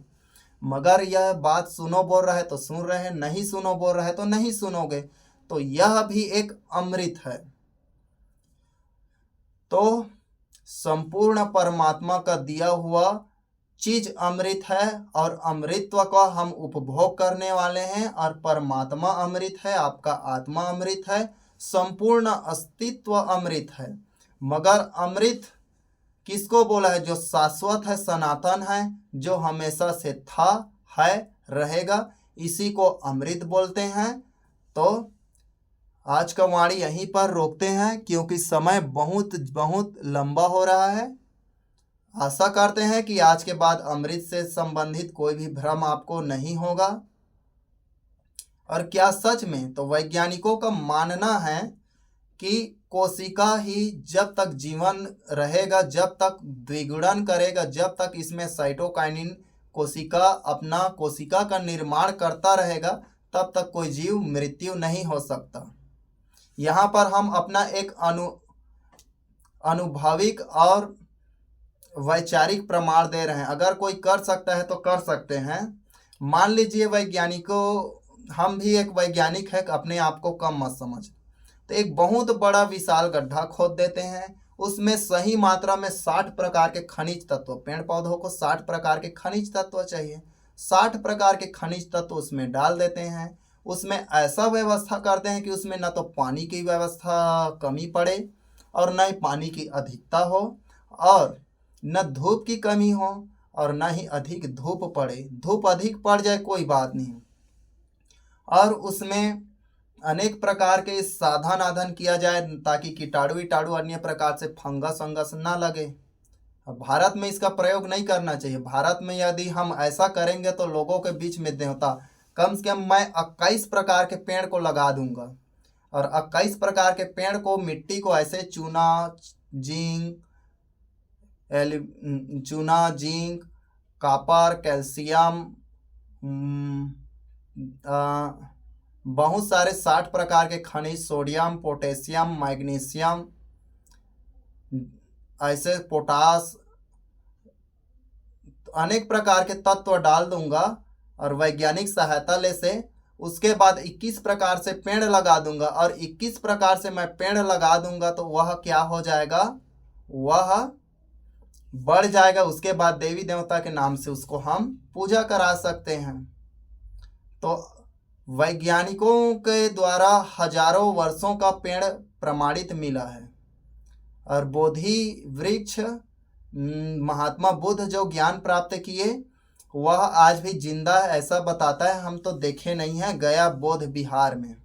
मगर यह बात सुनो बोल रहा है तो सुन रहे हैं, नहीं सुनो बोल रहा है तो नहीं सुनोगे। तो यह भी एक अमृत है। तो संपूर्ण परमात्मा का दिया हुआ चीज अमृत है, और अमृतत्व का हम उपभोग करने वाले हैं। और परमात्मा अमृत है, आपका आत्मा अमृत है, संपूर्ण अस्तित्व अमृत है। मगर अमृत किसको बोला है? जो शाश्वत है, सनातन है, जो हमेशा से था, है, रहेगा, इसी को अमृत बोलते हैं। तो आज का वाणी यहीं पर रोकते हैं, क्योंकि समय बहुत बहुत लंबा हो रहा है। आशा करते हैं कि आज के बाद अमृत से संबंधित कोई भी भ्रम आपको नहीं होगा। और क्या सच में? तो वैज्ञानिकों का मानना है कि कोशिका ही जब तक जीवन रहेगा, जब तक द्विगुणन करेगा, जब तक इसमें साइटोकाइनिन कोशिका अपना कोशिका का निर्माण करता रहेगा, तब तक कोई जीव मृत्यु नहीं हो सकता। यहाँ पर हम अपना एक अनुभविक और वैचारिक प्रमाण दे रहे हैं। अगर कोई कर सकता है तो कर सकते हैं। मान लीजिए वैज्ञानिकों, हम भी एक वैज्ञानिक है, अपने आप को कम मत समझ। तो एक बहुत बड़ा विशाल गड्ढा खोद देते हैं, उसमें सही मात्रा में 60 प्रकार के खनिज तत्व, पेड़ पौधों को 60 प्रकार के खनिज तत्व चाहिए, 60 प्रकार के खनिज तत्व उसमें डाल देते हैं। उसमें ऐसा व्यवस्था करते हैं कि उसमें न तो पानी की व्यवस्था कमी पड़े, और न ही पानी की अधिकता हो, और न धूप की कमी हो, और न ही अधिक धूप पड़े। धूप अधिक पड़ जाए कोई बात नहीं, और उसमें अनेक प्रकार के साधन आधन किया जाए ताकि कीटाणु वीटाणु अन्य प्रकार से फंगस वंगस ना लगे। अब भारत में इसका प्रयोग नहीं करना चाहिए। भारत में यदि हम ऐसा करेंगे तो लोगों के बीच में देवता, कम से कम मैं 21 प्रकार के पेड़ को लगा दूंगा, और 21 प्रकार के पेड़ को, मिट्टी को ऐसे चूना जिंक, कॉपर, कैल्शियम, बहुत सारे 60 प्रकार के खनिज, सोडियम, पोटेशियम, मैग्नीशियम, ऐसे पोटास, अनेक प्रकार के तत्व डाल दूंगा, और वैज्ञानिक सहायता ले से उसके बाद 21 प्रकार से पेड़ लगा दूंगा। और 21 प्रकार से मैं पेड़ लगा दूंगा तो वह क्या हो जाएगा? वह बढ़ जाएगा। उसके बाद देवी देवता के नाम से उसको हम पूजा करा सकते हैं। तो वैज्ञानिकों के द्वारा हजारों वर्षों का पेड़ प्रमाणित मिला है। और बोधि वृक्ष, महात्मा बुद्ध जो ज्ञान प्राप्त किए, वह आज भी जिंदा है, ऐसा बताता है। हम तो देखे नहीं हैं, गया बोध बिहार में।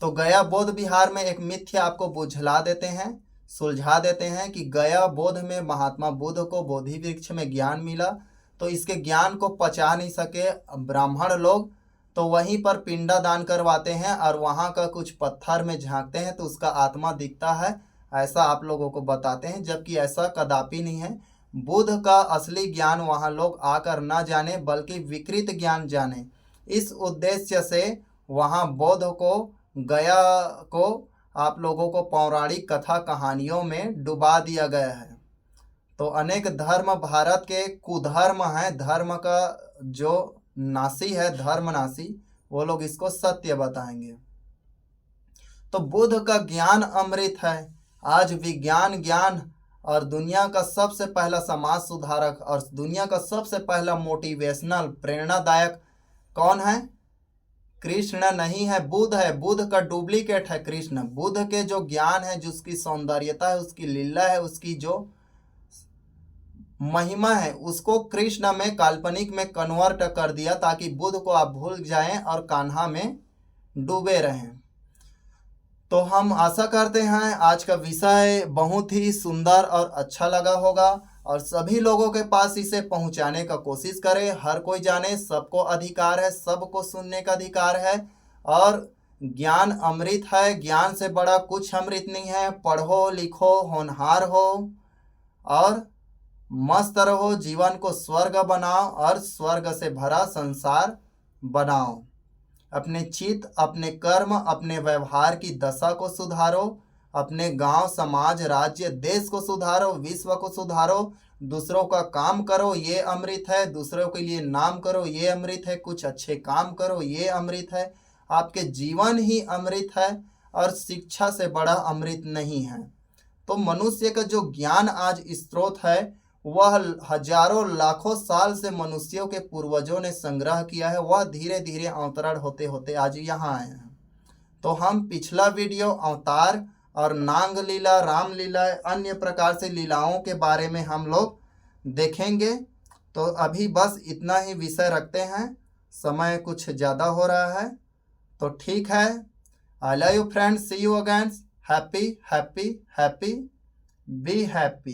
तो गया बोध बिहार में एक मिथ्या आपको बुझला देते हैं, सुलझा देते हैं कि गया बोध में महात्मा बुद्ध को बोधि वृक्ष में ज्ञान मिला। तो इसके ज्ञान को पचा नहीं सके ब्राह्मण लोग, तो वहीं पर पिंडा दान करवाते हैं, और वहाँ का कुछ पत्थर में झांकते हैं तो उसका आत्मा दिखता है, ऐसा आप लोगों को बताते हैं। जबकि ऐसा कदापि नहीं है। बुद्ध का असली ज्ञान वहाँ लोग आकर न जाने, बल्कि विकृत ज्ञान जाने। इस उद्देश्य से वहाँ बौद्ध को, गया को आप लोगों को पौराणिक कथा कहानियों में डुबा दिया गया है। तो अनेक धर्म भारत के कुधर्म हैं, धर्म का जो नासी है, धर्म नासी, वो लोग इसको सत्य बताएंगे। तो बुद्ध का ज्ञान अमृत है। आज विज्ञान ज्ञान, और दुनिया का सबसे पहला समाज सुधारक और दुनिया का सबसे पहला मोटिवेशनल प्रेरणादायक कौन है? कृष्ण नहीं है, बुद्ध है। बुद्ध का डुप्लीकेट है कृष्ण। बुद्ध के जो ज्ञान है, जो उसकी सौंदर्यता है, उसकी लीला है, उसकी जो महिमा है, उसको कृष्ण में, काल्पनिक में कन्वर्ट कर दिया ताकि बुद्ध को आप भूल जाएं और कान्हा में डूबे रहें। तो हम आशा करते हैं आज का विषय बहुत ही सुंदर और अच्छा लगा होगा और सभी लोगों के पास इसे पहुंचाने का कोशिश करें। हर कोई जाने, सबको अधिकार है, सबको सुनने का अधिकार है और ज्ञान अमृत है। ज्ञान से बड़ा कुछ अमृत नहीं है। पढ़ो लिखो, होनहार हो और मस्त रहो, जीवन को स्वर्ग बनाओ और स्वर्ग से भरा संसार बनाओ। अपने चित्त, अपने कर्म, अपने व्यवहार की दशा को सुधारो। अपने गांव, समाज, राज्य, देश को सुधारो, विश्व को सुधारो। दूसरों का काम करो, ये अमृत है। दूसरों के लिए नाम करो, ये अमृत है। कुछ अच्छे काम करो, ये अमृत है। आपके जीवन ही अमृत है और शिक्षा से बड़ा अमृत नहीं है। तो मनुष्य का जो ज्ञान आज स्रोत है वह हजारों लाखों साल से मनुष्यों के पूर्वजों ने संग्रह किया है। वह धीरे धीरे अवतरण होते होते आज यहाँ आए हैं। तो हम पिछला वीडियो अवतार और नांग लीला, राम लीला, अन्य प्रकार से लीलाओं के बारे में हम लोग देखेंगे। तो अभी बस इतना ही विषय रखते हैं, समय कुछ ज़्यादा हो रहा है। तो ठीक है, I love you friends, see you again. Happy happy happy, be happy.